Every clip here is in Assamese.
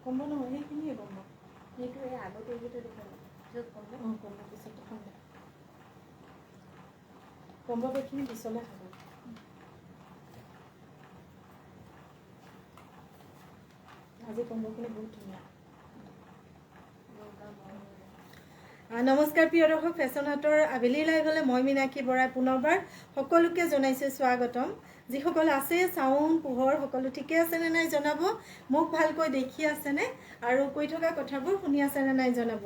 কম্ব নহয় সেইখিনিয়ে কম্ব সেইটো এই আগতে এইকেইটা দেখালো য'ত কম্ব কম্ব পিছত কম্ব বেগখিনি পিছলৈ খাব আজি কম্বখিনি বহুত ধুনীয়া নমস্কাৰ প্ৰিয় দৰ্শক ফেশ্বন হাটৰ আবেলি লাইভলৈ মই মীনাক্ষী বৰাই পুনৰবাৰ সকলোকে জনাইছোঁ স্বাগতম যিসকল আছে চাউণ্ড পোহৰ সকলো ঠিকে আছেনে নাই জনাব মোক ভালকৈ দেখি আছেনে আৰু কৈ থকা কথাবোৰ শুনি আছেনে নাই জনাব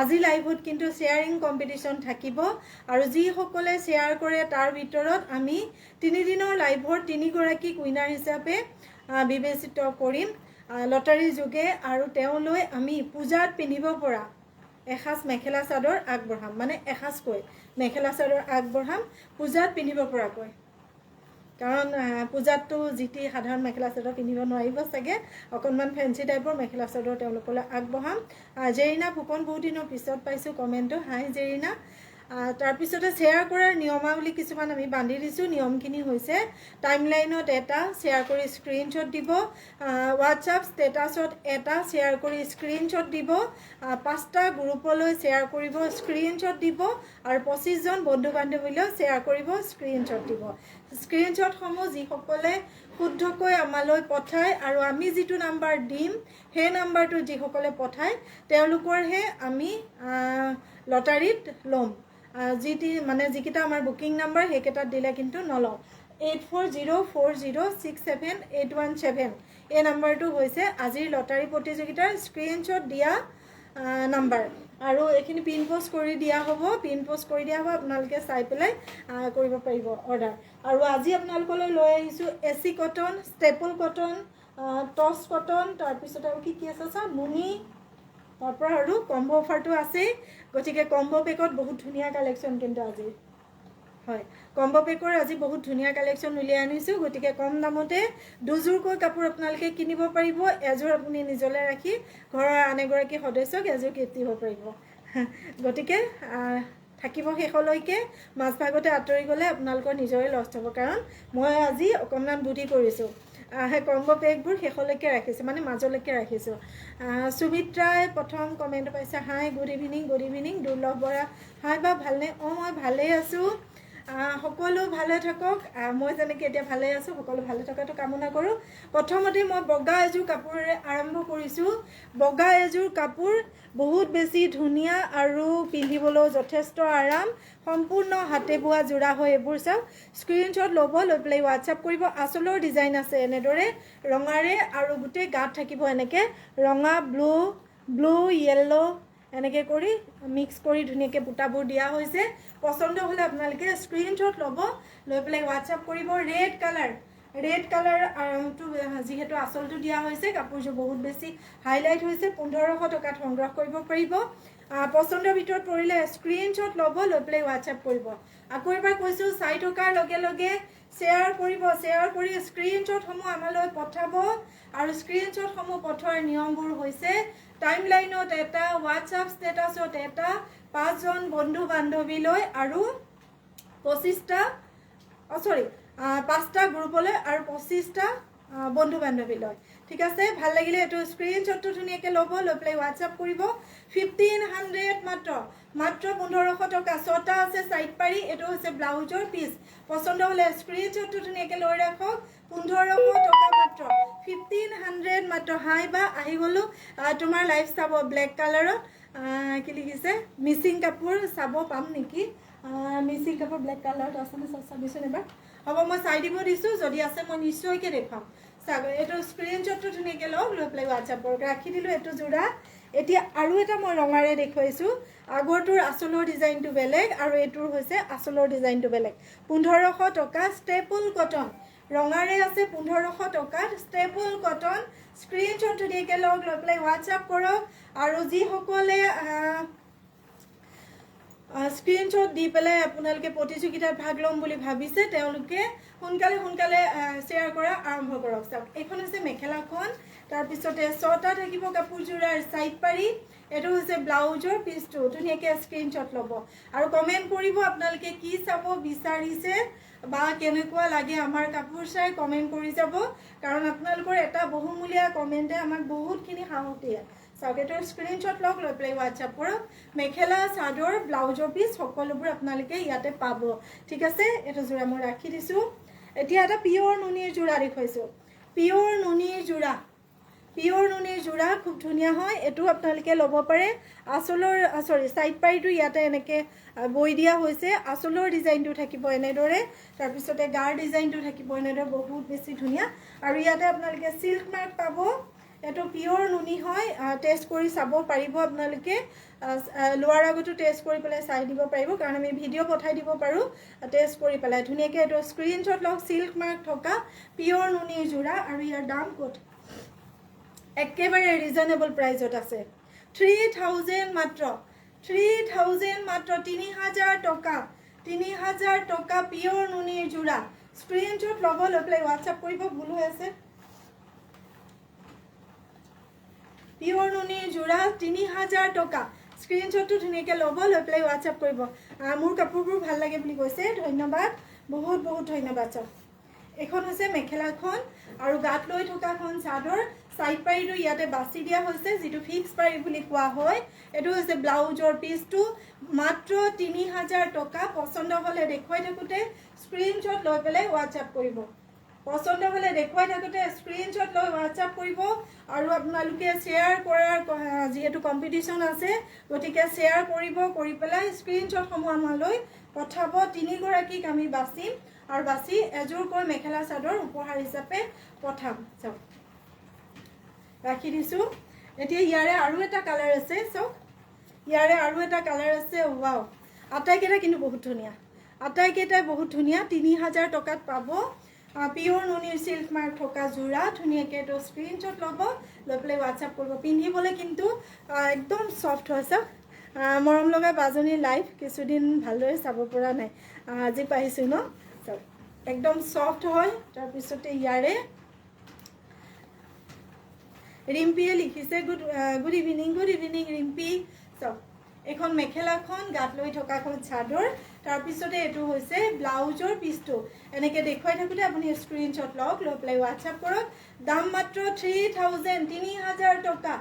আজি লাইভত কিন্তু শ্বেয়াৰিং কম্পিটিশ্যন থাকিব আৰু যিসকলে শ্বেয়াৰ কৰে তাৰ ভিতৰত আমি 3 দিনৰ লাইভৰ 3 গৰাকী উইনাৰ হিচাপে বিবেচিত কৰিম লটাৰীৰ যোগে আৰু তেওঁলৈ আমি পূজাত পিন্ধিব পৰা এসাজ মেখেলা চাদৰ আগবঢ়াম মানে এসাজকৈ মেখেলা চাদৰ আগবঢ়াম পূজাত পিন্ধিব পৰাকৈ কাৰণ পূজাতটো যিটি সাধাৰণ মেখেলা চাদৰ পিন্ধিব নোৱাৰিব চাগে অকণমান ফেন্সি টাইপৰ মেখেলা চাদৰ তেওঁলোকলৈ আগবঢ়াম জেৰিনা ফুকন বহুত দিনৰ পিছত পাইছোঁ কমেণ্টটো হাই জেৰিনা তাৰপিছতে শ্বেয়াৰ কৰাৰ নিয়মাৱলী কিছুমান আমি বান্ধি দিছোঁ নিয়মখিনি হৈছে টাইমলাইনত এটা শ্বেয়াৰ কৰি স্ক্ৰীনশ্বট দিব হোৱাটছআপ ষ্টেটাছত এটা শ্বেয়াৰ কৰি স্ক্ৰীনশ্বট দিব 5টা গ্ৰুপলৈ শ্বেয়াৰ কৰিব স্ক্ৰীনশ্বট দিব আৰু 25 জন বন্ধু বান্ধৱীলৈ শ্বেয়াৰ কৰিব স্ক্ৰীনশ্বট দিব স্ক্ৰীনশ্বটসমূহ যিসকলে শুদ্ধকৈ আমালৈ পঠায় আৰু আমি যিটো নাম্বাৰ দিম সেই নাম্বাৰটো যিসকলে পঠায় তেওঁলোকৰহে আমি লটাৰীত ল'ম যিকেইটা আমাৰ বুকিং নাম্বাৰ সেইকেইটাত দিলে কিন্তু নলওঁ 8404067817 এই নাম্বাৰটো হৈছে আজিৰ লটাৰী প্ৰতিযোগিতাৰ স্ক্ৰীনশ্বট দিয়া নাম্বাৰ আৰু এইখিনি পিন পোষ্ট কৰি দিয়া হ'ব আপোনালোকে চাই পেলাই কৰিব পাৰিব অৰ্ডাৰ আৰু আজি আপোনালোকলৈ লৈ আহিছোঁ এচি কটন ষ্টেপল কটন টছ কটন তাৰপিছত আৰু কি আছে চাওক নুনি তাৰপৰা আৰু কম্বো অফাৰটো আছেই গতিকে কম্বো পেকত বহুত ধুনীয়া কালেকশ্যন কিন্তু আজি হয় কম্বো পেকৰ আজি বহুত ধুনীয়া কালেকশ্যন উলিয়াই আনিছোঁ গতিকে কম দামতে দুযোৰকৈ কাপোৰ আপোনালোকে কিনিব পাৰিব এযোৰ আপুনি নিজলৈ ৰাখি ঘৰৰ আন এগৰাকী সদস্যক এযোৰ গিফ্ট দিব পাৰিব গতিকে থাকিব শেষলৈকে মাজভাগতে আঁতৰি গ'লে আপোনালোকৰ নিজৰে লষ্ট হ'ব কাৰণ মই আজি অকণমান বুদ্ধি কৰিছোঁ সেই কম্বো পেকবোৰ শেষলৈকে ৰাখিছোঁ মানে মাজলৈকে ৰাখিছোঁ সুমিত্ৰাই প্ৰথম কমেণ্ট পাইছে হাই গুড ইভিনিং দুৰ্লভ বৰা হাই বা ভালনে মই ভালেই আছোঁ সকলো ভালে থাকক মই যেনেকৈ এতিয়া ভালে আছোঁ সকলো ভালে থকাটো কামনা কৰোঁ প্ৰথমতে মই বগা এযোৰ কাপোৰেৰে আৰম্ভ কৰিছোঁ বগা এযোৰ কাপোৰ বহুত বেছি ধুনীয়া আৰু পিন্ধিবলৈও যথেষ্ট আৰাম সম্পূৰ্ণ হাতে বোৱা যোৰা হয় এইবোৰ চাওক স্ক্ৰীনশ্বট ল'ব লৈ পেলাই হোৱাটছআপ কৰিব আচলৰ ডিজাইন আছে এনেদৰে ৰঙাৰে আৰু গোটেই গাত থাকিব এনেকৈ ৰঙা ব্লু য়েল্লো এনেকৈ কৰি মিক্স কৰি ধুনীয়াকৈ বুটাবোৰ দিয়া হৈছে পচন্দ হ'লে আপোনালোকে স্ক্ৰীনশ্বট ল'ব লৈ পেলাই হোৱাটছআপ কৰিব ৰেড কালাৰ যিহেতু আচলটো দিয়া হৈছে কাপোৰযোৰ বহুত বেছি হাইলাইট হৈছে 1500 টকাত সংগ্ৰহ কৰিব পাৰিব পচন্দৰ ভিতৰত পৰিলে স্ক্ৰীনশ্বট ল'ব লৈ পেলাই হোৱাটছআপ কৰিব আকৌ এবাৰ কৈছোঁ চাই থকাৰ লগে লগে শ্বেয়াৰ কৰি স্ক্ৰীনশ্বটসমূহ আমালৈ পঠাব আৰু স্ক্ৰীনশ্বটসমূহ পঠোৱাৰ নিয়মবোৰ হৈছে টাইমলাইনত এটা হোৱাটছআপ ষ্টেটাছত এটা 5 জন বন্ধু বান্ধৱীলৈ আৰু 5টা গ্ৰুপলৈ আৰু 25টা বন্ধু বান্ধৱীলৈ ঠিক আছে ভাল লাগিলে এইটো স্ক্ৰীনশ্বটটো ধুনীয়াকৈ ল'ব লৈ পেলাই হোৱাটছআপ কৰিব 1500 মাত্ৰ 1500 টকা 6টা আছে চাইড পাৰি এইটো হৈছে ব্লাউজৰ পিচ পচন্দ হ'লে স্ক্ৰীনশ্বটটো ধুনীয়াকৈ লৈ ৰাখক 1500 টকা মাত্ৰ 1500 মাত্ৰ হাই বা আহি গ'লোঁ তোমাৰ লাইভ চাব ব্লেক কালাৰত কি লিখিছে মিচিং কাপোৰ চাব পাম নেকি মিচিং কাপোৰ ব্লেক কালাৰত আছেনে চাবিচোন এবাৰ হ'ব মই চাই দিব দিছোঁ যদি আছে মই নিশ্চয়কৈ দেখুৱাম চাওক এইটো স্ক্ৰীনশ্বটটো ধুনীয়াকৈ লওক লৈ পেলাই হোৱাটছআপৰ ৰাখি দিলোঁ এইটো যোৰা এতিয়া আৰু এটা মই ৰঙাৰে দেখুৱাইছোঁ আগৰটোৰ আচলৰ ডিজাইনটো বেলেগ আৰু এইটোৰ হৈছে আচলৰ ডিজাইনটো বেলেগ 1500 টকা ষ্টেপল কটন ৰঙাৰে আছে 1500 টকাত ষ্টেপল কটন স্ক্ৰীনশ্বট ধুনীয়াকৈ লওক লৈ পেলাই হোৱাটছআপ কৰক আৰু যিসকলে স্ক্ৰীনশ্বট দি পেলাই আপোনালোকে প্ৰতিযোগিতাত ভাগ ল'ম বুলি ভাবিছে তেওঁলোকে সোনকালে শ্বেয়াৰ কৰা আৰম্ভ কৰক চাওক এইখন হৈছে মেখেলাখন তাৰপিছতে 6টা থাকিব কাপোৰযোৰাৰ চাইড পাৰি এইটো হৈছে ব্লাউজৰ পিচটো ধুনীয়াকৈ স্ক্ৰীনশ্বট ল'ব আৰু কমেণ্ট কৰিব আপোনালোকে কি চাব বিচাৰিছে বা কেনেকুৱা লাগে আমাৰ কাপোৰ চাই কমেণ্ট কৰি যাব, কাৰণ আপোনালোকৰ এটা বহুমূলীয়া কমেণ্টে আমাক বহুতখিনি সাহস দিয়ে। চাওক, এইটো স্ক্ৰীনশ্বট লওক, লৈ পেলাই হোৱাটছআপ কৰক। মেখেলা চাদৰ ব্লাউজৰ পিচ সকলোবোৰ আপোনালোকে ইয়াতে পাব। ঠিক আছে, এইটো যোৰা মই ৰাখি দিছোঁ। এতিয়া এটা পিয়ৰ নুনিৰ যোৰা দেখুৱাইছোঁ। পিয়ৰ নুনিৰ যোৰা, পিয়ৰ নুনিৰ যোৰা খুব ধুনীয়া হয়। এইটো আপোনালোকে ল'ব পাৰে। আঁচলৰ ছাইড পাৰিটো ইয়াতে এনেকৈ বৈ দিয়া হৈছে। আঁচলৰ ডিজাইনটো থাকিব এনেদৰে, তাৰপিছতে গাৰ ডিজাইনটো থাকিব এনেদৰে, বহুত বেছি ধুনীয়া। আৰু ইয়াতে আপোনালোকে চিল্ক মাৰ্ক পাব। এইটো পিয়ৰ নুনি হয়, টেষ্ট কৰি চাব পাৰিব আপোনালোকে। লোৱাৰ আগতো টেষ্ট কৰি পেলাই চাই দিব পাৰিব, কাৰণ আমি ভিডিঅ' পঠাই দিব পাৰোঁ টেষ্ট কৰি পেলাই ধুনীয়াকৈ। এইটো স্ক্ৰীনশ্বট লওক, চিল্ক মাৰ্ক থকা পিয়ৰ নুনিৰ যোৰা। আৰু ইয়াৰ দাম ক'ত, একেবাৰে ৰিজনেবল প্ৰাইজত আছে। 3000 মাত্ৰ, 3000 মাত্ৰ, 3000 টকা, 3000 টকা পিয়ৰ নুনিৰ যোৰা। স্ক্ৰীনশ্বট ল'ব, লৈ পেলাই হোৱাটছআপ কৰিব। ভুল হৈ আছে। পিয়ৰ নুনিৰ যোৰা 3000 টকা। স্ক্ৰীনশ্বটটো ধুনীয়াকৈ ল'ব, লৈ পেলাই হোৱাটছআপ কৰিব। মোৰ কাপোৰবোৰ ভাল লাগে বুলি কৈছে, ধন্যবাদ, বহুত বহুত ধন্যবাদ। চাওক, এইখন হৈছে মেখেলাখন, আৰু গাত লৈ থকাখন চাদৰ। ছাইড পাৰিটো ইয়াতে বাছি দিয়া হৈছে, যিটো ফিক্স পাৰি বুলি কোৱা হয়। এইটো হৈছে ব্লাউজৰ পিচটো, মাত্ৰ 3000 টকা। পচন্দ হ'লে দেখুৱাই থাকোঁতে স্ক্ৰীনশ্বট লৈ পেলাই হোৱাটছআপ কৰিব। পচন্দ হ'লে দেখুৱাই থাকোঁতে স্ক্ৰীনশ্বট লৈ হোৱাটছআপ কৰিব। আৰু আপোনালোকে শ্বেয়াৰ কৰাৰ, যিহেতু কম্পিটিশ্যন আছে, গতিকে শ্বেয়াৰ কৰিব, কৰি পেলাই স্ক্ৰীনশ্বটসমূহ আমালৈ পঠাব। 3গৰাকীক আমি বাচিম, আৰু বাচি এযোৰকৈ মেখেলা চাদৰ উপহাৰ হিচাপে পঠাম। চাওক, ৰাখি দিছোঁ। এতিয়া ইয়াৰে আৰু এটা কালাৰ আছে। চাওক, ইয়াৰে আৰু এটা কালাৰ আছে। ৱাও, আটাইকেইটা কিন্তু বহুত ধুনীয়া, আটাইকেইটাই বহুত ধুনীয়া। 3000 টকাত পাব পিয়ৰ নুনিৰ চিল্ক মাৰ্ক থকা যোৰা। ধুনীয়াকৈ এইটো স্ক্ৰীনশ্বট ল'ব, লৈ পেলাই হোৱাটছআপ কৰিব। পিন্ধিবলৈ কিন্তু একদম চফ্ট হয়। চাওক, মৰম লগা বাজনীৰ লাইফ কিছুদিন ভালদৰে চাব পৰা নাই, আজি পাইছোঁ ন। চাওক, একদম চফ্ট হয়। তাৰপিছতে ইয়াৰে ৰিম্পীয়ে লিখিছে, good evening, good evening Rimpi. চাওক, এইখন মেখেলাখন, গাত লৈ থকাখন চাদৰ, তাৰপিছতে এইটো হৈছে ব্লাউজৰ পিচটো। এনেকৈ দেখুৱাই থাকোঁতে আপুনি স্ক্ৰীনশ্বট লওক, লৈ পেলাই হোৱাটছআপ কৰক। দাম মাত্ৰ 3000, 3000 টকা।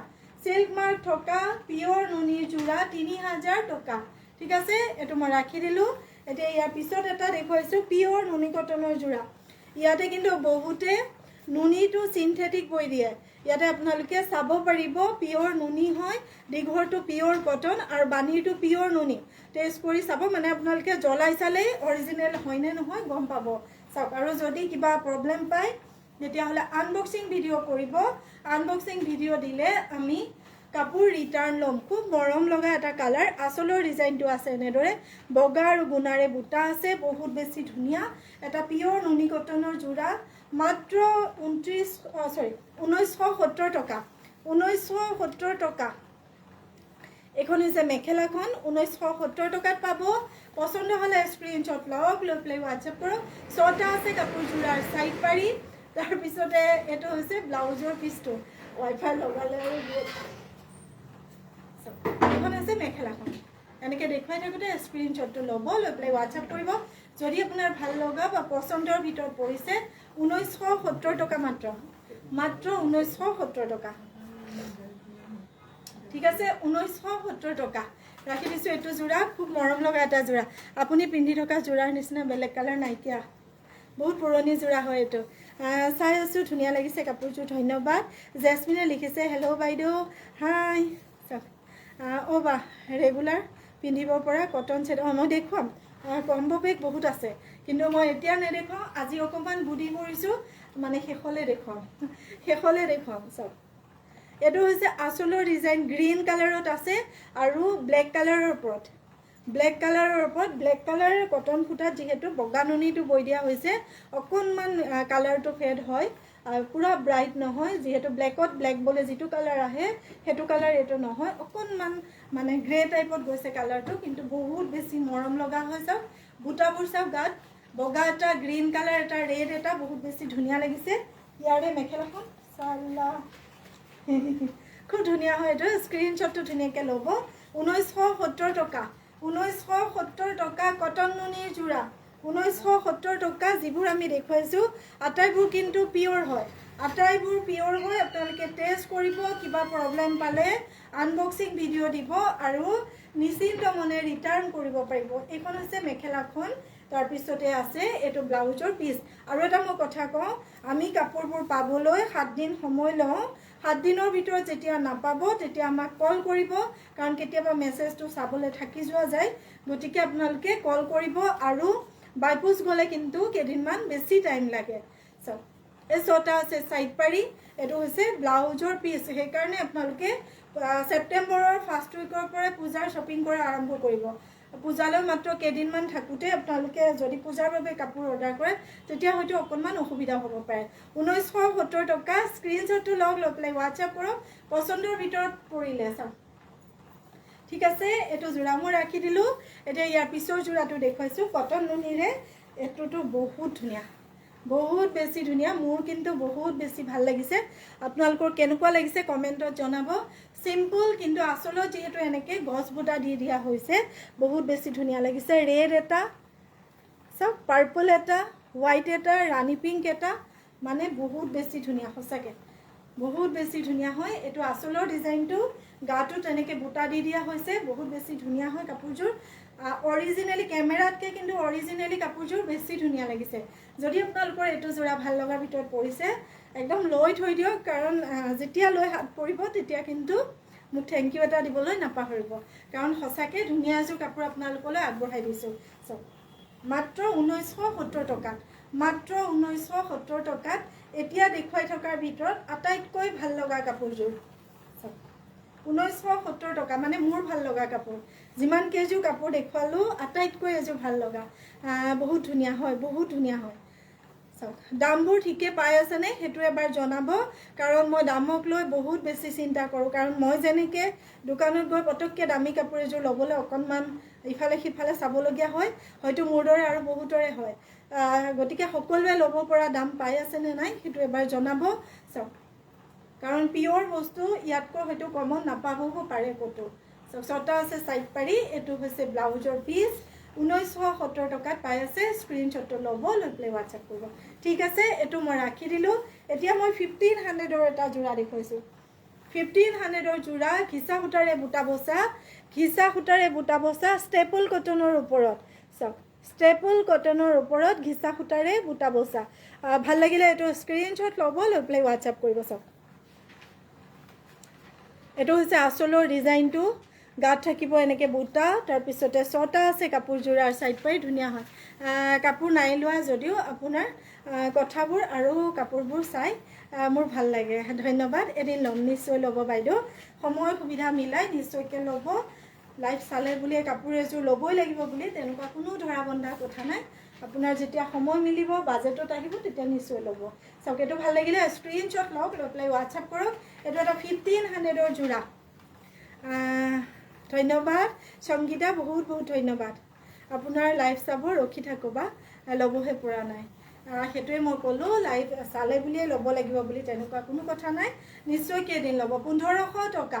চিল্ক মাৰ্ক থকা পিয়ৰ নুনিৰ যোৰা, 3000 টকা। ঠিক আছে, এইটো মই ৰাখি দিলোঁ। এতিয়া ইয়াৰ পিছত এটা দেখুৱাইছোঁ পিয়ৰ নুনি কটনৰ যোৰা। ইয়াতে কিন্তু বহুতে নুনিটো চিন্থেটিক বৈ দিয়ে। ইয়াতে আপোনালোকে চাব পাৰিব পিয়ৰ নুনি হয়, দীঘৰটো পিয়ৰ কটন, আৰু বানীৰটো পিয়ৰ নুনি। টেষ্ট কৰি চাব, মানে আপোনালোকে জ্বলাই চালেই অৰিজিনেল হয়নে নহয় গম পাব। চাওক, আৰু যদি কিবা প্ৰব্লেম পায় তেতিয়াহ'লে আনবক্সিং ভিডিঅ' কৰিব। আনবক্সিং ভিডিঅ' দিলে আমি কাপোৰ ৰিটাৰ্ণ ল'ম। খুব মৰম লগা এটা কালাৰ। আঁচলৰ ডিজাইনটো আছে এনেদৰে, বগা আৰু গুণাৰে বুটা আছে, বহুত বেছি ধুনীয়া। এটা পিয়ৰ নুনি কটনৰ যোৰা, মাত্ৰ 1970 টকা, 1970 টকা। এইখন হৈছে মেখেলাখন, 1970 টকাত পাব। পচন্দ হ'লে স্ক্ৰীনশ্বট লওক, লৈ পেলাই হোৱাটছআপ কৰক। 6টা আছে কাপোৰ যোৰাৰ ছাইড পাৰি। তাৰপিছতে এইটো হৈছে ব্লাউজৰ পিচটো। ৱাইফাই লগালে আৰু এইখন হৈছে মেখেলাখন। এনেকৈ দেখুৱাই থাকোঁতে স্ক্ৰীনশ্বটটো ল'ব, লৈ পেলাই হোৱাটছআপ কৰিব। যদি আপোনাৰ ভাল লগা বা পচন্দৰ ভিতৰত পৰিছে, 1970 টকা মাত্ৰ, মাত্ৰ 1970 টকা। ঠিক আছে, 1970 টকা ৰাখি দিছোঁ। এইটো যোৰা খুব মৰম লগা এটা যোৰা। আপুনি পিন্ধি থকা যোৰাৰ নিচিনা বেলেগ কালাৰ নাইকিয়া, বহুত পুৰণি যোৰা হয় এইটো। চাই আছোঁ, ধুনীয়া লাগিছে কাপোৰযোৰ, ধন্যবাদ। জেচমিনে লিখিছে, হেল্ল' বাইদেউ, হাই। চাওক, বা ৰেগুলাৰ পিন্ধিব পৰা কটন ছেট। মই দেখুৱাম, কম্বো বেগ বহুত আছে, কিন্তু মই এতিয়া নেদেখুৱাওঁ। আজি অকণমান বুদ্ধি কৰিছোঁ, মানে শেষলৈ দেখুৱাম, শেষলৈ দেখুৱাম। চাওক, এইটো হৈছে আঁচলৰ ডিজাইন, গ্ৰীণ কালাৰত আছে আৰু ব্লেক কালাৰৰ ওপৰত, ব্লেক কালাৰৰ ওপৰত, ব্লেক কালাৰৰ কটন সূতাত যিহেতু বগা নুনিটো বৈ দিয়া হৈছে, অকণমান কালাৰটো ফেড হয়, পুৰা ব্ৰাইট নহয়। যিহেতু ব্লেকত ব্লেক বলে যিটো কালাৰ আহে সেইটো কালাৰ এইটো নহয়, অকণমান মানে গ্ৰে টাইপত গৈছে কালাৰটো, কিন্তু বহুত বেছি মৰম লগা হয়। চাওক, বুটাবোৰ চাওক, গাত বগা এটা, গ্ৰীণ কালাৰ এটা, ৰেড এটা, বহুত বেছি ধুনীয়া লাগিছে। ইয়াৰে মেখেলাখন চাল্লা খুব ধুনীয়া হয়। এইটো স্ক্ৰীনশ্বটটো ধুনীয়াকৈ ল'ব। 1970 টকা, 1970 টকা কটন নুনিৰ যোৰা, 1970 টকা যিবোৰ আমি দেখুৱাইছোঁ আটাইবোৰ কিন্তু পিয়ৰ হয় আটাইবোৰ পিয়ৰ হয় আপোনালোকে টেষ্ট কৰিব কিবা প্ৰব্লেম পালে আনবক্সিং ভিডিঅ' দিব আৰু নিশ্চিন্ত মনে ৰিটাৰ্ণ কৰিব পাৰিব এইখন হৈছে মেখেলাখন তাৰপিছতে আছে এইটো ব্লাউজৰ পিচ আৰু এটা মই কথা কওঁ আমি কাপোৰবোৰ পাবলৈ 7 দিন সময় লওঁ 7 দিনৰ ভিতৰত যেতিয়া নাপাব তেতিয়া আমাক কল কৰিব কাৰণ কেতিয়াবা মেছেজটো চাবলৈ থাকি যোৱা যায় গতিকে আপোনালোকে কল কৰিব আৰু বাইপোষ্ট গ'লে কিন্তু কেইদিনমান বেছি টাইম লাগে চাওক এই ছটা আছে সাইড পাৰি এইটো হৈছে ব্লাউজৰ পিচ সেইকাৰণে আপোনালোকে ছেপ্টেম্বৰৰ ফাৰ্ষ্ট উইকৰ পৰা পূজাৰ শ্বপিং কৰা আৰম্ভ কৰিব পূজালৈ মাত্ৰ কেইদিনমান থাকোঁতে আপোনালোকে যদি পূজাৰ বাবে কাপোৰ অৰ্ডাৰ কৰে তেতিয়া হয়তো অকণমান অসুবিধা হ'ব পাৰে 1970 টকা স্ক্ৰীনশ্বটটো লওক লৈ পেলাই হোৱাটছআপ কৰক পচন্দৰ ভিতৰত পৰিলে চাওক ঠিক আছে এইটো যোৰা মই ৰাখি দিলোঁ এতিয়া ইয়াৰ পিছৰ যোৰাটো দেখুৱাইছোঁ কটন নুনিৰে এইটোতো বহুত ধুনীয়া বহুত বেছি ধুনীয়া মোৰ কিন্তু বহুত বেছি ভাল লাগিছে আপোনালোকৰ কেনেকুৱা লাগিছে কমেণ্টত জনাব সিম্পল কিন্তু আসলত যেহেতু এনেকৈ গছ বুটা দি দিয়া হৈছে বহুত বেছি ধুনীয়া লাগিছে ৰেড এটা সব পাৰ্পল এটা হোৱাইট এটা ৰাণী পিংক এটা মানে বহুত বেছি ধুনীয়া সঁচাকৈ বহুত বেছি ধুনীয়া হয় এইটো আসলৰ ডিজাইনটো গাটো তেনেকৈ বুটা দি দিয়া হৈছে বহুত বেছি ধুনীয়া হয় কাপোৰযোৰ অৰিজিনেলি কেমেৰাতকৈ কিন্তু অৰিজিনেলি কাপোৰযোৰ বেছি ধুনীয়া লাগিছে যদি আপোনালোকৰ এইটো যোৰা ভাল লগাৰ ভিতৰত পৰিছে একদম লৈ থৈ দিয়ক কাৰণ যেতিয়া লৈ হাত পৰিব তেতিয়া কিন্তু মোক থেংক ইউ এটা দিবলৈ নাপাহৰিব কাৰণ সঁচাকৈ ধুনীয়া এযোৰ কাপোৰ আপোনালোকলৈ আগবঢ়াই দিছোঁ চব মাত্ৰ 1970 টকাত মাত্ৰ 1970 টকাত এতিয়া দেখুৱাই থকাৰ ভিতৰত আটাইতকৈ ভাল লগা কাপোৰযোৰ 1970 টকা মানে মোৰ ভাল লগা কাপোৰ যিমান কেইযোৰ কাপোৰ দেখুৱালোঁ আটাইতকৈ এযোৰ ভাল লগা বহুত ধুনীয়া হয় বহুত ধুনীয়া হয় চাওক দামবোৰ ঠিকে পাই আছেনে সেইটো এবাৰ জনাব কাৰণ মই দামক লৈ বহুত বেছি চিন্তা কৰোঁ কাৰণ মই যেনেকৈ দোকানত গৈ পটককৈ দামী কাপোৰ এযোৰ ল'বলৈ অকণমান ইফালে সিফালে চাবলগীয়া হয় হয়তো মোৰ দৰে আৰু বহুতৰে হয় গতিকে সকলোৱে ল'ব পৰা দাম পাই আছেনে নাই সেইটো এবাৰ জনাব চাওক কাৰণ পিয়ৰ বস্তু ইয়াতকৈ হয়তো কমত নাপাবও পাৰে ক'তো ছটা আছে সাইড পাৰি এইটো হৈছে ব্লাউজৰ পিচ 1970 টকাত পাই আছে স্ক্ৰীনশ্বটটো ল'ব লৈ পেলাই হোৱাটছআপ কৰিব ঠিক আছে এইটো মই ৰাখি দিলোঁ এতিয়া মই 1500ৰ এটা যোৰা দেখুৱাইছোঁ 1500ৰ যোৰা ঘিচা সূতাৰে বুটা বচা ষ্টেপল কটনৰ ওপৰত চাওক ষ্টেপল কটনৰ ওপৰত ঘিচা সূতাৰে বুটা বচা ভাল লাগিলে এইটো স্ক্ৰীনশ্বট ল'ব লৈ পেলাই হোৱাটছআপ কৰিব চাওক এইটো হৈছে আঁচলৰ ডিজাইনটো গাত থাকিব এনেকৈ বুটা তাৰপিছতে ছটা আছে কাপোৰযোৰাৰ সাইড পাৰি ধুনীয়া হয় কাপোৰ নাই লোৱা যদিও আপোনাৰ কথাবোৰ আৰু কাপোৰবোৰ চাই মোৰ ভাল লাগে ধন্যবাদ এদিন ল'ম নিশ্চয় ল'ব বাইদেউ সময় সুবিধা মিলাই নিশ্চয়কৈ ল'ব লাইভ চালে বুলি কাপোৰ এযোৰ ল'বই লাগিব বুলি তেনেকুৱা কোনো ধৰা বন্ধা কথা নাই আপোনাৰ যেতিয়া সময় মিলিব বাজেটত আহিব তেতিয়া নিশ্চয় ল'ব চাওক এইটো ভাল লাগিলে স্ক্ৰীনশ্বট লওক লৈ পেলাই হোৱাটছআপ কৰক এইটো এটা 1500ৰ যোৰা ধন্যবাদ সংগীতা বহুত বহুত ধন্যবাদ আপোনাৰ লাইভ চাব ৰখি থাকোঁ বা ল'বহে পৰা নাই সেইটোৱে মই ক'লোঁ লাইভ চালে বুলিয়ে ল'ব লাগিব বুলি তেনেকুৱা কোনো কথা নাই নিশ্চয় কেইদিন ল'ব 1500 টকা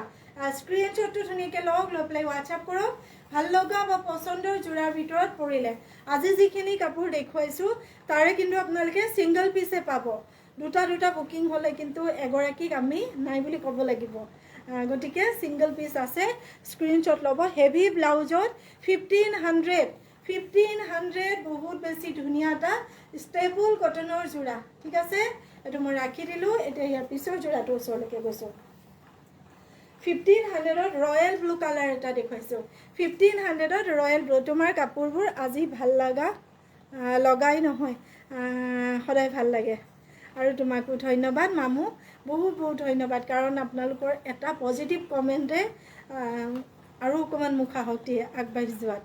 স্ক্ৰীনশ্বটটো ধুনীয়াকৈ লওক লৈ পেলাই হোৱাটছআপ কৰক ভাল লগা বা পচন্দৰ যোৰাৰ ভিতৰত পৰিলে আজি যিখিনি কাপোৰ দেখুৱাইছোঁ তাৰে কিন্তু আপোনালোকে ছিংগল পিচে পাব দুটা বুকিং হ'লে কিন্তু এগৰাকীক আমি নাই বুলি ক'ব লাগিব গতিকে ছিংগল পিচ আছে স্ক্ৰীনশ্বট ল'ব হেভি ব্লাউজত 1500 বহুত বেছি ধুনীয়া এটা ষ্টেপল কটনৰ যোৰা ঠিক আছে এইটো মই ৰাখি দিলোঁ এতিয়া ইয়াৰ পিছৰ যোৰাটো ওচৰলৈকে গৈছোঁ 1500ত ৰয়েল ব্লু কালাৰ এটা দেখুৱাইছোঁ 1500ত ৰয়েল ব্লু তোমাৰ কাপোৰবোৰ আজি ভাল লগাই নহয় সদায় ভাল লাগে আৰু তোমাকো ধন্যবাদ মামু বহুত বহুত ধন্যবাদ কাৰণ আপোনালোকৰ এটা পজিটিভ কমেণ্টে আৰু অকণমান মোক সাহস দিয়ে আগবাঢ়ি যোৱাত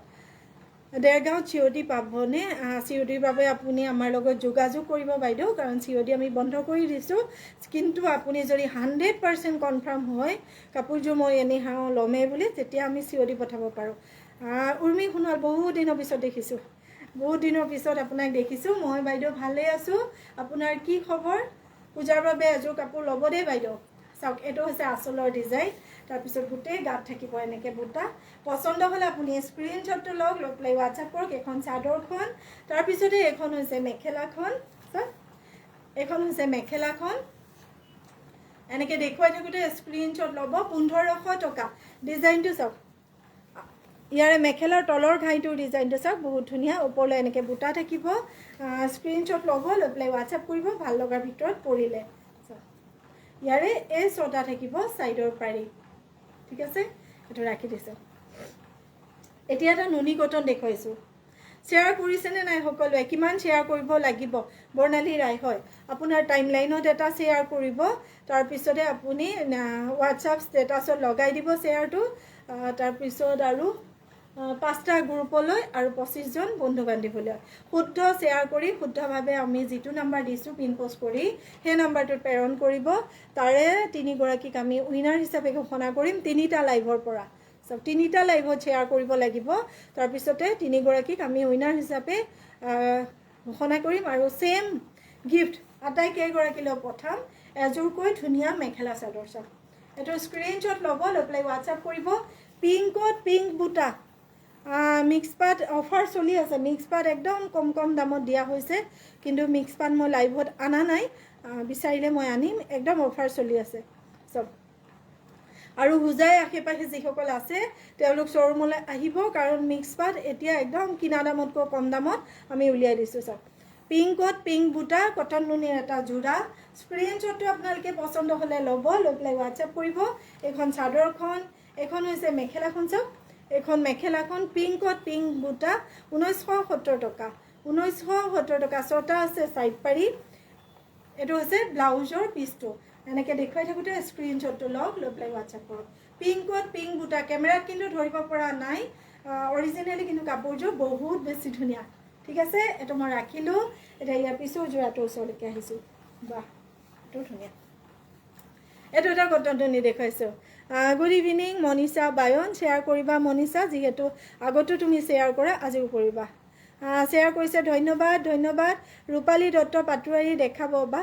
দেৰগাঁৱত চিঅ'ডি পাবনে চিঅ'ডিৰ বাবে আপুনি আমাৰ লগত যোগাযোগ কৰিব বাইদেউ কাৰণ চিঅ'ডি আমি বন্ধ কৰি দিছোঁ কিন্তু আপুনি যদি 100% কনফাৰ্ম হয় কাপোৰযোৰ মই এনেহাও ল'মেই বুলি তেতিয়া আমি চিঅ'ডি পঠাব পাৰোঁ উৰ্মি সোণোৱাল বহুত দিনৰ পিছত দেখিছোঁ বহুত দিনৰ পিছত আপোনাক দেখিছোঁ মই বাইদেউ ভালেই আছোঁ আপোনাৰ কি খবৰ পূজাৰ বাবে এযোৰ কাপোৰ ল'ব দেই বাইদেউ চাওক এইটো হৈছে আঁচলৰ ডিজাইন তাৰপিছত গোটেই গাত থাকিব এনেকৈ বুটা পচন্দ হ'লে আপুনি স্ক্ৰীনশ্বটটো লওক লৈ পেলাই হোৱাটছআপ কৰক এখন চাদৰখন তাৰপিছতে এইখন হৈছে মেখেলাখন এইখন হৈছে মেখেলাখন এনেকৈ দেখুৱাই থাকোঁতে স্ক্ৰীনশ্বট ল'ব 1500 টকা ডিজাইনটো চাওক ইয়াৰে মেখেলাৰ তলৰ ঘাইটোৰ ডিজাইনটো চাওক বহুত ধুনীয়া ওপৰলৈ এনেকৈ বুটা থাকিব স্ক্ৰীনশ্বট ল'ব লৈ পেলাই হোৱাটছআপ কৰিব ভাল লগাৰ ভিতৰত পৰিলে ইয়াৰে এই 6টা থাকিব ছাইডৰ পাৰি ঠিক আছে এইটো ৰাখি দিছোঁ এতিয়া এটা নুনি কটন দেখুৱাইছোঁ শ্বেয়াৰ কৰিছেনে নাই সকলোৱে কিমান শ্বেয়াৰ কৰিব লাগিব বৰ্ণালী ৰায় হয় আপোনাৰ টাইম লাইনত এটা শ্বেয়াৰ কৰিব তাৰপিছতে আপুনি হোৱাটছআপ ষ্টেটাছত লগাই দিব শ্বেয়াৰটো তাৰপিছত আৰু 5টা গ্ৰুপলৈ আৰু 25জন বন্ধু বান্ধৱীলৈ শুদ্ধ শ্বেয়াৰ কৰি শুদ্ধভাৱে আমি যিটো নাম্বাৰ দিছোঁ পিন পোষ্ট কৰি সেই নাম্বাৰটোত প্ৰেৰণ কৰিব তাৰে 3 গৰাকীক আমি উইনাৰ হিচাপে ঘোষণা কৰিম 3টা লাইভৰ পৰা সব 3টা লাইভত শ্বেয়াৰ কৰিব লাগিব তাৰপিছতে 3 গৰাকীক আমি উইনাৰ হিচাপে ঘোষণা কৰিম আৰু সেম গিফ্ট আটাইকেইগৰাকীলৈ পঠাম এযোৰকৈ ধুনীয়া মেখেলা চাদৰ চাওক এইটো স্ক্ৰীনশ্বট ল'ব লৈ পেলাই হোৱাটছআপ কৰিব পিংকত পিংক বুটা মিক্স পাট অফাৰ চলি আছে মিক্স পাট একদম কম দামত দিয়া হৈছে কিন্তু মিক্স পাট মই লাইভত আনা নাই বিচাৰিলে মই আনিম একদম অফাৰ চলি আছে সব আৰু হুজাই আশে-পাশে যিসকল আছে তেওঁলোক শ্বৰুমলৈ আহিব কাৰণ মিক্স পাট এতিয়া একদম কিনা দামতকৈ কম দামত আমি উলিয়াই দিছোঁ সব পিংকত পিংক বুটা কটন নুনিৰ এটা যোৰা স্ক্ৰীনশ্বটটো আপোনালোকে পচন্দ হ'লে ল'ব লৈ পেলাই হোৱাটছআপ কৰিব এইখন চাদৰখন এইখন হৈছে মেখেলাখন চাওক এইখন মেখেলাখন পিংকত পিংক বুটা 1970 টকা 1970 টকা 6টা আছে ছাইড পাৰি এইটো হৈছে ব্লাউজৰ পিচটো এনেকৈ দেখুৱাই থাকোঁতে স্ক্ৰীনশ্বটটো লওক লৈ পেলাই হোৱাটছআপ কৰক পিংকত পিংক বুটা কেমেৰাত কিন্তু ধৰিব পৰা নাই অৰিজিনেলি কিন্তু কাপোৰযোৰ বহুত বেছি ধুনীয়া ঠিক আছে এইটো মই ৰাখিলোঁ এতিয়া ইয়াৰ পিছৰ যোৰাটো ওচৰলৈকে আহিছোঁ বাহ এইটো ধুনীয়া এইটো এটা কটন নুনি দেখুৱাইছোঁ গুড ইভিনিং মনীষা বায়ন শ্বেয়াৰ কৰিবা মনীষা যিহেতু আগতো তুমি শ্বেয়াৰ কৰা আজিও কৰিবা শ্বেয়াৰ কৰিছে ধন্যবাদ ৰূপালী দত্ত পাটোৱাৰী দেখাব বা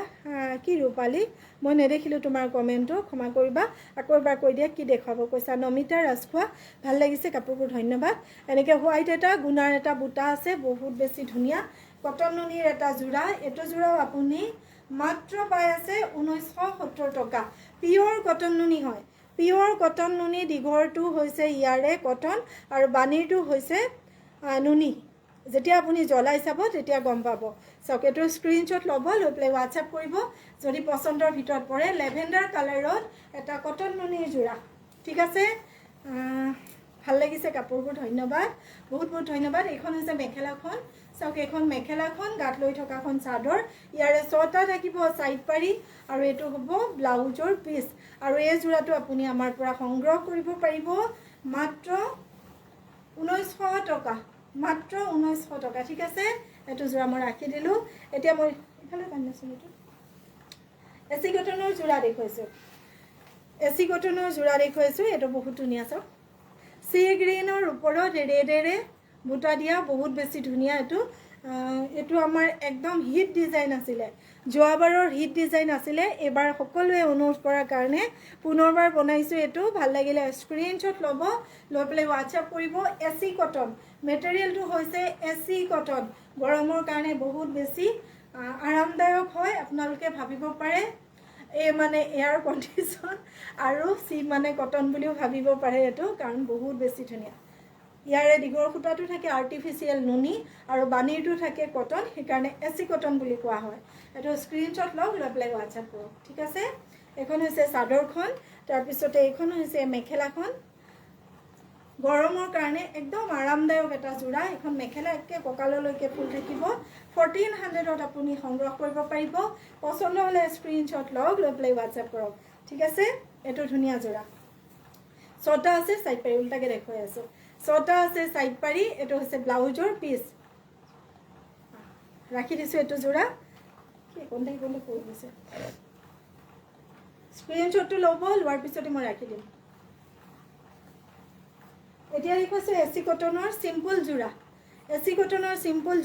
কি ৰূপালী মই নেদেখিলোঁ তোমাৰ কমেণ্টটো ক্ষমা কৰিবা আকৌ এবাৰ কৈ দিয়া কি দেখুৱাব কৈছা নমিতা ৰাজখোৱা ভাল লাগিছে কাপোৰবোৰ ধন্যবাদ এনেকৈ হোৱাইট এটা গুণাৰ এটা বুটা আছে বহুত বেছি ধুনীয়া কটন নুনিৰ এটা যোৰা এইটো যোৰাও আপুনি মাত্ৰ পাই আছে 1970 টকা পিয়ৰ কটন নুনি হয় পিয়ৰ কটন নুনি দীঘৰটো হৈছে ইয়াৰে কটন আৰু বাণীৰটো হৈছে নুনি যেতিয়া আপুনি জ্বলাই চাব তেতিয়া গম পাব চাওক এইটো স্ক্ৰীনশ্বট ল'ব লৈ পেলাই হোৱাটছআপ কৰিব যদি পচন্দৰ ভিতৰত পৰে লেভেণ্ডাৰ কালাৰত এটা কটন নুনিৰ যোৰা ঠিক আছে ভাল লাগিছে কাপোৰবোৰ ধন্যবাদ বহুত ধন্যবাদ এইখন হৈছে মেখেলাখন চাওক এইখন মেখেলাখন গাত লৈ থকাখন চাদৰ ইয়াৰে 6টা থাকিব ছাইড পাৰি আৰু এইটো হ'ব ব্লাউজৰ পিচ আৰু এই যোৰাটো আপুনি আমাৰ পৰা সংগ্ৰহ কৰিব পাৰিব মাত্ৰ 1900 টকা মাত্ৰ 1900 টকা ঠিক আছে এইটো যোৰা মই ৰাখি দিলোঁ এতিয়া মই ইফালে কান্দিছোঁ এইটো এচি কটনৰ যোৰা দেখুৱাইছোঁ এইটো বহুত ধুনীয়া চাওক চি গ্ৰীণৰ ওপৰত ৰেডেৰে বুটা দিয়া বহুত বেছি ধুনীয়া এইটো আমাৰ একদম হিট ডিজাইন আছিলে যোৱাবাৰৰ হিট ডিজাইন আছিলে এবাৰ সকলোৱে অনুৰোধ কৰাৰ কাৰণে পুনৰবাৰ বনাইছোঁ এইটো ভাল লাগিলে স্ক্ৰীনশ্বট ল'ব লৈ পেলাই হোৱাটছআপ কৰিব এচি কটন মেটেৰিয়েলটো হৈছে এচি কটন গৰমৰ কাৰণে বহুত বেছি আৰামদায়ক হয় আপোনালোকে ভাবিব পাৰে এই মানে এয়াৰ কণ্ডিশ্যন আৰু চি মানে কটন বুলিও ভাবিব পাৰে এইটো কাৰণ বহুত বেছি ধুনীয়া ইয়াৰে দীঘৰ সূতাটো থাকে আৰ্টিফিচিয়েল নুনি আৰু বাণীৰটো থাকে কটন সেইকাৰণে এচি কটন বুলি কোৱা হয় এইটো স্ক্ৰীনশ্বট লওক লৈ পেলাই হোৱাটছআপ কৰক ঠিক আছে এইখন হৈছে চাদৰখন তাৰপিছতে এইখন হৈছে মেখেলাখন গৰমৰ কাৰণে একদম আৰামদায়ক এটা যোৰা এখন মেখেলা একে কঁকাললৈকে ফুল থাকিব 1400ত আপুনি সংগ্ৰহ কৰিব পাৰিব পচন্দ হ'লে স্ক্ৰীনশ্বট লওক লৈ পেলাই হোৱাটছআপ কৰক ঠিক আছে এইটো ধুনীয়া যোৰা 6টা আছে ছাইড পাৰি উল্টাকৈ দেখুৱাই আছোঁ 6টা আছে ছাইড পাৰি এইটো হৈছে ব্লাউজৰ পিচ ৰাখি দিছোঁ এইটো যোৰা কি কোনটা কৈ দিছে স্ক্ৰীনশ্বটটো ল'ব লোৱাৰ পিছতে মই ৰাখি দিম এতিয়া এই কৈছে এচি কটনৰ চিম্পল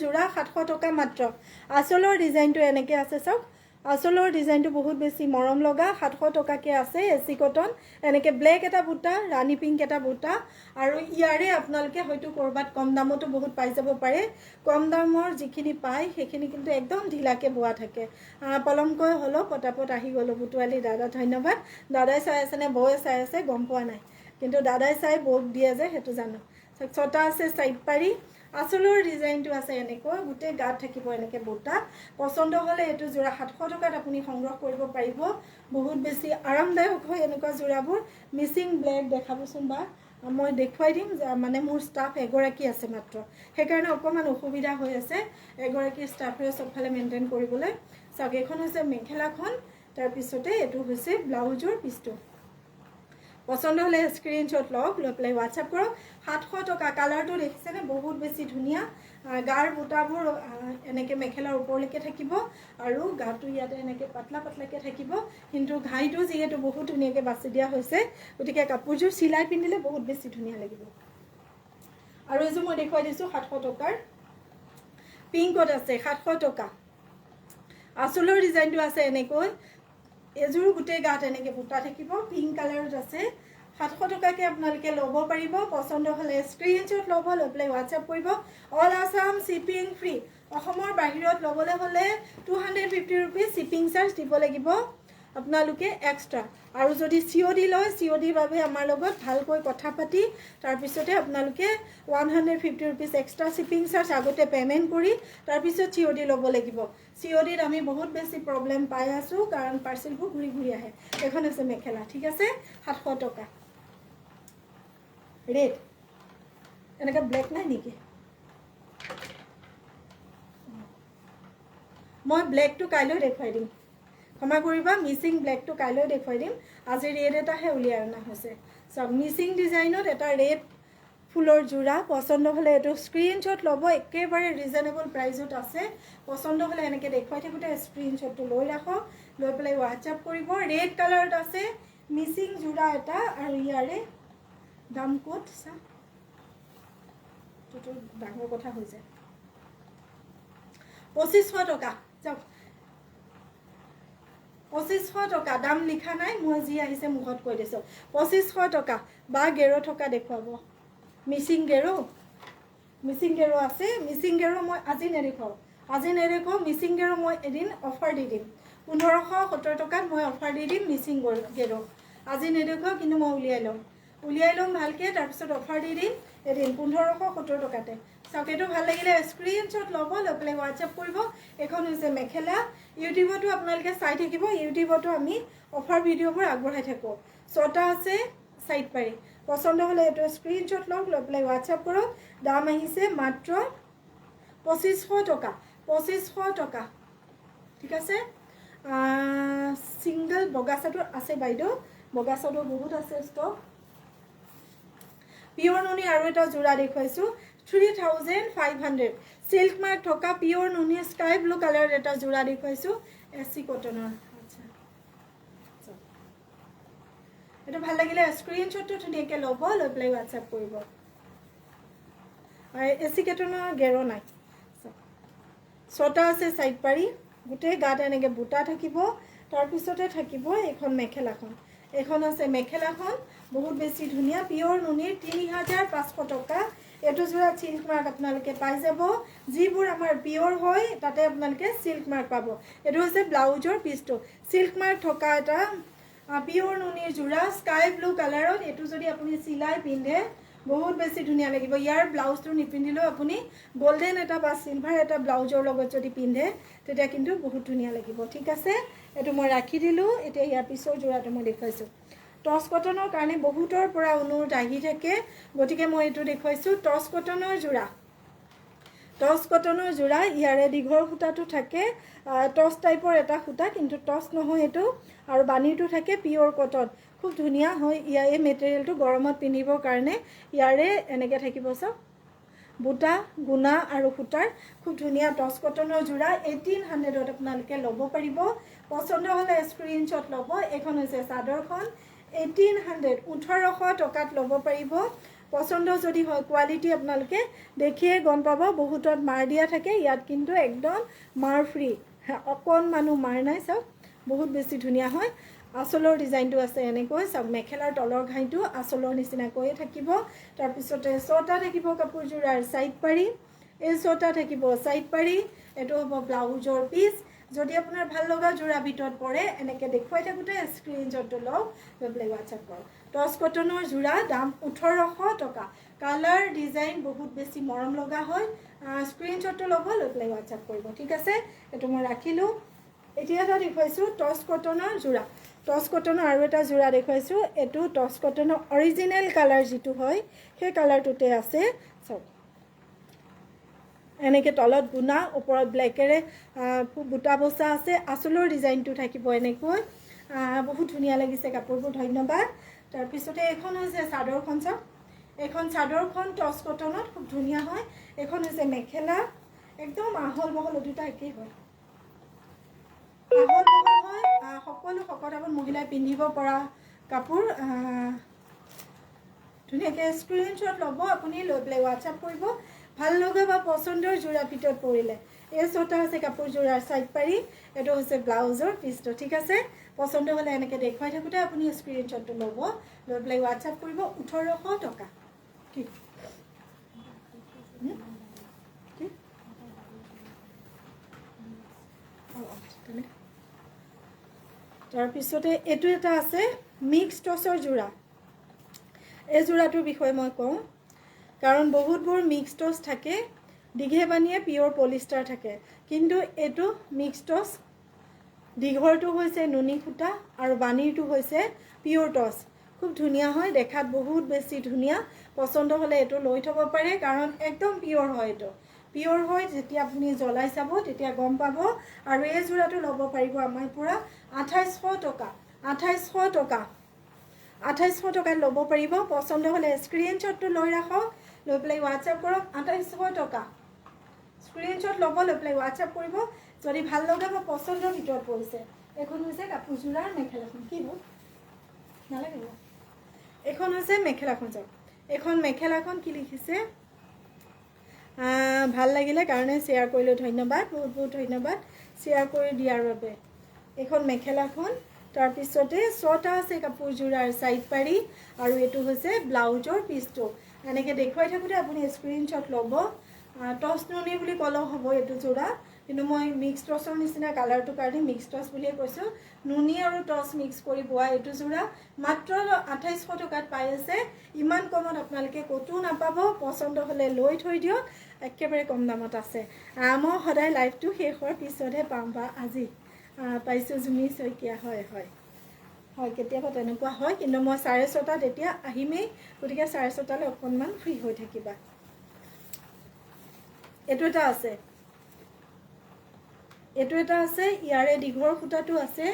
যোৰা 700 টকা মাত্ৰ আচলৰ ডিজাইনটো এনেকৈ আছে চাওক আঁচলৰ ডিজাইনটো বহুত বেছি মৰম লগা 700 টকাকৈ আছে এচি কটন এনেকৈ ব্লেক এটা বুটা ৰাণী পিংক এটা বুটা আৰু ইয়াৰে আপোনালোকে হয়তো ক'ৰবাত কম দামতো বহুত পাই যাব পাৰে কম দামৰ যিখিনি পায় সেইখিনি কিন্তু একদম ঢিলাকৈ বোৱা থাকে পলমকৈ হ'লেও পটাপট আহি গ'লো বুটুৱালি দাদা ধন্যবাদ দাদাই চাই আছেনে বৌয়ে চাই আছে গম পোৱা নাই কিন্তু দাদাই চাই বৌক দিয়ে যে সেইটো জানো ছটা আছে চাইড পাৰি আঁচলৰ ডিজাইনটো আছে এনেকৈ গোটেই গাত থাকিব এনেকৈ বুটা পচন্দ হ'লে এইটো যোৰা 700 টকাত আপুনি সংগ্ৰহ কৰিব পাৰিব বহুত বেছি আৰামদায়ক হয় এনেকুৱা যোৰাবোৰ মিচিং ব্লেক দেখাবচোন বা মই দেখুৱাই দিম মানে মোৰ ষ্টাফ এগৰাকী আছে মাত্ৰ সেইকাৰণে অকণমান অসুবিধা হৈ আছে এগৰাকী ষ্টাফে চবফালে মেইনটেইন কৰিবলৈ চাওক এইখন হৈছে মেখেলাখন তাৰপিছতে এইটো হৈছে ব্লাউজৰ পিচটো পছন্দ হ'লে স্ক্ৰীনশ্বট লওক লৈ পেলাই হোৱাটছআপ কৰক 700 টকা কালাৰটো দেখিছেনে বহুত বেছি ধুনীয়া গাৰ বুটাবোৰ এনেকৈ মেখেলাৰ ওপৰলৈকে থাকিব আৰু গাটো ইয়াতে এনেকৈ পাতলা পাতলাকৈ থাকিব কিন্তু ঘাইটো যিহেতু বহুত ধুনীয়াকৈ বাছি দিয়া হৈছে গতিকে কাপোৰযোৰ চিলাই পিন্ধিলে বহুত বেছি ধুনীয়া লাগিব আৰু এইযোৰ মই দেখুৱাই দিছোঁ 700 টকাৰ পিংকত আছে 700 টকা আঁচলৰ ডিজাইনটো আছে এনেকৈ এযোৰ গোটেই গাত এনেকৈ বুটা থাকিব পিংক কালাৰত আছে 700 টকাকৈ আপোনালোকে ল'ব পাৰিব পছন্দ হ'লে স্ক্ৰীনশ্বট ল'ব লৈ পেলাই হোৱাটছআপ কৰিব অল আছাম শ্বিপিং ফ্ৰী অসমৰ বাহিৰত ল'বলৈ হ'লে 250 ৰুপিজ শ্বিপিং চাৰ্জ দিব লাগিব আপোনালোকে এক্সট্ৰা আৰু যদি COD লয় CODৰ বাবে আমাৰ লগত ভালকৈ কথা পাতি তাৰপিছতে আপোনালোকে 150 ৰুপিজ এক্সট্ৰা শ্বিপিং চাৰ্জ আগতে পে'মেণ্ট কৰি তাৰপিছত COD ল'ব লাগিব CODত আমি বহুত বেছি প্ৰব্লেম পাই আছোঁ কাৰণ পাৰ্চেলবোৰ ঘূৰি ঘূৰি আহে এখন আছে মেখেলা ঠিক আছে 700 টকা ৰেড এনেকৈ ব্লেক নাই নেকি মই ব্লেকটো কাইলৈ দেখুৱাই দিম ক্ষমা কৰিবা মিচিং ব্লেকটো কাইলৈ দেখুৱাই দিম আজি ৰেড এটাহে উলিয়াই অনা হৈছে চব মিচিং ডিজাইনত এটা ৰেড ফুলৰ যোৰা পছন্দ হ'লে এইটো স্ক্ৰীনশ্বট ল'ব একেবাৰে ৰিজনেবল প্ৰাইজত আছে পছন্দ হ'লে এনেকৈ দেখুৱাই থাকোঁতে স্ক্ৰীনশ্বটটো লৈ ৰাখক লৈ পেলাই হোৱাটছআপ কৰিব ৰেড কালাৰত আছে মিচিং যোৰা এটা আৰু ইয়াৰে দাম ক'ত চাম এইটো ডাঙৰ কথা হৈ যায় 2500 টকা যাওক 2500 টকা দাম লিখা নাই মই যি আহিছে মুখত কৈ দিছোঁ 2500 টকা বা গেৰো থকা দেখুৱাব মিচিং গেৰো আছে মিচিং গেৰো মই আজি নেদেখাওঁ মিচিং গেৰো মই এদিন অফাৰ দি দিম 1570 টকাত মই অফাৰ দি দিম মিচিং গেৰো আজি নেদেখাওঁ কিন্তু মই উলিয়াই ল'ম ভালকৈ তাৰপিছত অফাৰ দি দিম এদিন 1570 টকাতে চাওক এইটো ভাল লাগিলে স্ক্ৰীনশ্বট ল'ব লৈ পেলাই হোৱাটছআপ কৰিব এখন হৈছে মেখেলা ইউটিউবতো আপোনালোকে চাই থাকিব ইউটিউবতো আমি অফাৰ ভিডিঅ'বোৰ আগবঢ়াই থাকোঁ 6টা আছে চাইড পাৰি পছন্দ হ'লে এইটো স্ক্ৰীনশ্বট লওক লৈ পেলাই হোৱাটছআপ কৰক দাম আহিছে মাত্ৰ 2500 টকা ঠিক আছে ছিংগল বগা চাদৰ আছে বাইদেউ বগা চাদৰ বহুত আছে ষ্টক পিয়ৰ নুনি আৰু এটা যোৰা দেখুৱাইছোঁ 3500 সিল্ক মাৰ্ক থকা পিয়ৰ নুনি স্কাই ব্লু কালাৰৰ এটা যোৰা দেখুৱাইছোঁ এচি কটনৰ আচ্ছা এইটো ভাল লাগিলে স্ক্ৰীনশ্বটটো ধুনীয়াকৈ ল'ব লৈ পেলাই হোৱাটছআপ কৰিব এচি কটনৰ গেৰো নাই 6টা আছে চাইড পাৰি গোটেই গাত এনেকৈ বুটা থাকিব তাৰপিছতে থাকিব এইখন মেখেলাখন এখন আছে মেখেলাখন বহুত বেছি ধুনীয়া পিয়ৰ নুনিৰ 3500 টকা এইটো যোৰা সিল্ক মাৰ্ক আপোনালোকে পাই যাব যিবোৰ আমাৰ পিয়ৰ হয় তাতে আপোনালোকে সিল্ক মাৰ্ক পাব এইটো হৈছে ব্লাউজৰ পিচটো সিল্ক মাৰ্ক থকা এটা পিয়ৰ নুনিৰ যোৰা স্কাই ব্লু কালাৰত এইটো যদি আপুনি চিলাই পিন্ধে বহুত বেছি ধুনীয়া লাগিব ইয়াৰ ব্লাউজটো নিপিন্ধিলেও আপুনি গোল্ডেন এটা বা চিলভাৰ এটা ব্লাউজৰ লগত যদি পিন্ধে তেতিয়া কিন্তু বহুত ধুনীয়া লাগিব ঠিক আছে এইটো মই ৰাখি দিলোঁ এতিয়া ইয়াৰ পিছৰ যোৰাটো মই দেখুৱাইছোঁ টচ কটনৰ কাৰণে বহুতৰ পৰা অনুৰোধ আহি থাকে গতিকে মই এইটো দেখুৱাইছোঁ টচ কটনৰ যোৰা ইয়াৰে দীঘৰ সূতাটো থাকে টচ টাইপৰ এটা সূতা কিন্তু টচ নহয় এইটো আৰু বানীটো থাকে পিয়ৰ কটন খুব ধুনীয়া হয় এই মেটেৰিয়েলটো গৰমত পিন্ধিবৰ কাৰণে ইয়াৰে এনেকৈ থাকিব চাওক বুটা গুণা আৰু সূতাৰ খুব ধুনীয়া টচ কটনৰ যোৰা 1800ত আপোনালোকে ল'ব পাৰিব পছন্দ হ'লে স্ক্ৰীনশ্বট ল'ব এইখন হৈছে চাদৰখন 1800 টকাত ল'ব পাৰিব পছন্দ যদি হয় কোৱালিটি আপোনালোকে দেখিয়ে গম পাব বহুতত মাৰ দিয়া থাকে ইয়াত কিন্তু একদম মাৰ ফ্ৰী অকণমানো মাৰ নাই চাওক বহুত বেছি ধুনীয়া হয় আঁচলৰ ডিজাইনটো আছে এনেকৈ চাওক মেখেলাৰ তলৰ ঘাইটো আঁচলৰ নিচিনাকৈয়ে থাকিব তাৰপিছতে ছটা থাকিব কাপোৰযোৰাৰ ছাইড পাৰি এই ছটা থাকিব ছাইড পাৰি এইটো হ'ব ব্লাউজৰ পিচ যদি আপোনাৰ ভাল লগা যোৰা ভিতৰত পৰে এনেকৈ দেখুৱাই থাকোঁতে স্ক্ৰীনশ্বটটো লওক লৈ পেলাই হোৱাটছআপ কৰক টচ কটনৰ যোৰা দাম 1800 টকা কালাৰ ডিজাইন বহুত বেছি মৰম লগা হয় স্ক্ৰীনশ্বটটো ল'ব লৈ পেলাই হোৱাটছআপ কৰিব ঠিক আছে এইটো মই ৰাখিলোঁ এতিয়া এটা দেখুৱাইছোঁ টচ কটনৰ যোৰা টচ কটনৰ আৰু এটা যোৰা দেখুৱাইছোঁ এইটো টচ কটনৰ অৰিজিনেল কালাৰ যিটো হয় সেই কালাৰটোতে আছে চাওক এনেকৈ তলত গুণা ওপৰত ব্লেকেৰে বুটা বচা আছে আঁচলৰ ডিজাইনটো থাকিব এনেকৈ বহুত ধুনীয়া লাগিছে কাপোৰবোৰ ধন্যবাদ তাৰপিছতে এইখন হৈছে চাদৰখন চাওক এইখন চাদৰখন টচ কটনত খুব ধুনীয়া হয় এইখন হৈছে মেখেলা একদম আহল বহল দুটা একেই হয় আহল বহল হয় সকলো শকত আবল মহিলাই পিন্ধিব পৰা কাপোৰ ধুনীয়াকৈ স্ক্ৰীনশ্বট ল'ব আপুনি লৈ পেলাই হোৱাটছআপ কৰিব ভাল লগা বা পচন্দৰ যোৰা ভিতৰত পৰিলে এই ছটা আছে কাপোৰযোৰাৰ ছাইড পাৰি এইটো হৈছে ব্লাউজৰ পিচটো ঠিক আছে পচন্দ হ'লে এনেকৈ দেখুৱাই থাকোঁতে আপুনি স্ক্ৰীনশ্বটটো ল'ব লৈ পেলাই হোৱাটছআপ কৰিব 1800 টকা কি তাৰপিছতে এইটো এটা আছে মিক্স টচৰ যোৰা এই যোৰাটোৰ বিষয়ে মই কওঁ কাৰণ বহুতবোৰ মিক্স টচ থাকে দীঘে বানিয়ে পিয়ৰ পলিষ্টাৰ থাকে কিন্তু এইটো মিক্স টচ দীঘৰটো হৈছে নুনি সূতা আৰু বাণীৰটো হৈছে পিয়ৰ টচ খুব ধুনীয়া হয় দেখাত বহুত বেছি ধুনীয়া পচন্দ হ'লে এইটো লৈ থ'ব পাৰে কাৰণ একদম পিয়ৰ হয় এইটো পিয়ৰ হয় যেতিয়া আপুনি জ্বলাই চাব তেতিয়া গম পাব আৰু এই যোৰাটো ল'ব পাৰিব আমাৰ পৰা 2800 টকা 2800 টকা 2800 টকাত ল'ব পাৰিব পচন্দ হ'লে স্ক্ৰীনশ্বটটো লৈ ৰাখক লৈ পেলাই হোৱাটছআপ কৰক 2800 টকা স্ক্ৰীনশ্বট ল'ব লৈ পেলাই হোৱাটছআপ কৰিব যদি ভাল লগা বা পচন্দৰ ভিতৰত পৰিছে এইখন হৈছে কাপোৰযোৰাৰ মেখেলাখন কি হ'ল নালাগিব এইখন হৈছে মেখেলাখন চাওক এইখন মেখেলাখন কি লিখিছে ভাল লাগিলে কাৰণে শ্বেয়াৰ কৰিলোঁ ধন্যবাদ বহুত বহুত ধন্যবাদ শ্বেয়াৰ কৰি দিয়াৰ বাবে এইখন মেখেলাখন তাৰপিছতে ছটা আছে কাপোৰযোৰাৰ ছাইড পাৰি আৰু এইটো হৈছে ব্লাউজৰ পিচটো এনেকৈ দেখুৱাই থাকোঁতে আপুনি স্ক্ৰীনশ্বট ল'ব টচ নুনি বুলি ক'লেও হ'ব এইটো যোৰা কিন্তু মই মিক্স টচৰ নিচিনা কালাৰটোৰ কাৰণে মিক্স টচ বুলিয়ে কৈছোঁ নুনি আৰু টচ মিক্স কৰি বোৱা এইটো যোৰা মাত্ৰ 2800 টকাত পাই আছে ইমান কমত আপোনালোকে ক'তো নাপাব পচন্দ হ'লে লৈ থৈ দিয়ক একেবাৰে কম দামত আছে মই সদায় লাইভটো শেষ হোৱাৰ পিছতহে পাম বা আজি পাইছোঁ জুমি শইকীয়া হয় হয় হয় কেতিয়াবা তেনেকুৱা হয় কিন্তু মই 6:30 এতিয়া আহিমেই গতিকে 6:30 অকণমান ফ্ৰী হৈ থাকিবা এইটো এটা আছে ইয়াৰে দীঘৰ সূতাটো আছে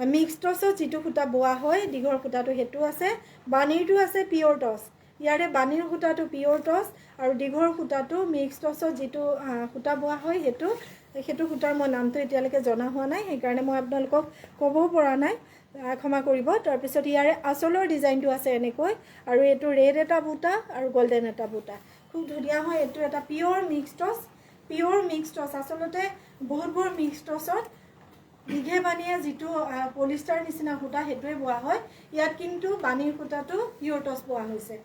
মিক্স টচত যিটো সূতা বোৱা হয় দীঘৰ সূতাটো সেইটো আছে বাণীৰটো আছে পিয়ৰ টচ ইয়াৰে বাণীৰ সূতাটো পিয়ৰ টচ আৰু দীঘৰ সূতাটো মিক্স টচত যিটো সূতা বোৱা হয় সেইটো সূতাৰ মই নামটো এতিয়ালৈকে জনা হোৱা নাই সেইকাৰণে মই আপোনালোকক ক'বও পৰা নাই ক্ষমা কৰিব তাৰপিছত ইয়াৰে আঁচলৰ ডিজাইনটো আছে এনেকৈ আৰু এইটো ৰেড এটা বুটা আৰু গল্ডেন এটা বুটা খুব ধুনীয়া হয় এইটো এটা পিয়ৰ মিক্স টচ আচলতে বহুতবোৰ মিক্স টচত দীঘে বানিয়ে যিটো পলিষ্টাৰ নিচিনা সূতা সেইটোৱে বোৱা হয় ইয়াত কিন্তু বাণীৰ সূতাটো পিয়ৰ টচ বোৱা হৈছে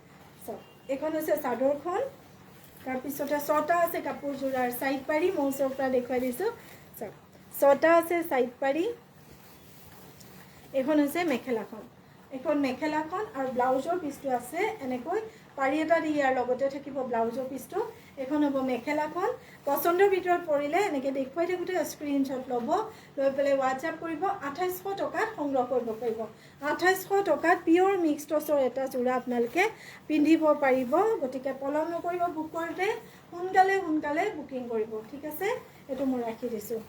চাওক এইখন হৈছে চাদৰখন তাৰপিছতে ছটা আছে কাপোৰযোৰাৰ ছাইড পাৰি মই ওচৰৰ পৰা দেখুৱাই দিছোঁ চাওক ছটা আছে ছাইড পাৰি এইখন হৈছে মেখেলাখন আৰু ব্লাউজৰ পিচটো আছে এনেকৈ পাৰি এটা দি ইয়াৰ লগতে থাকিব ব্লাউজৰ পিচটো এখন হ'ব মেখেলাখন পচন্দৰ ভিতৰত পৰিলে এনেকৈ দেখুৱাই থাকোঁতে স্ক্ৰীনশ্বট ল'ব লৈ পেলাই হোৱাটছআপ কৰিব 2800 টকাত সংগ্ৰহ কৰিব পাৰিব 2800 টকাত পিয়ৰ মিক্স টচৰ এটা যোৰা আপোনালোকে পিন্ধিব পাৰিব গতিকে পলম নকৰিব বুক কৰোঁতে সোনকালে বুকিং কৰিব ঠিক আছে এইটো মই ৰাখি দিছোঁ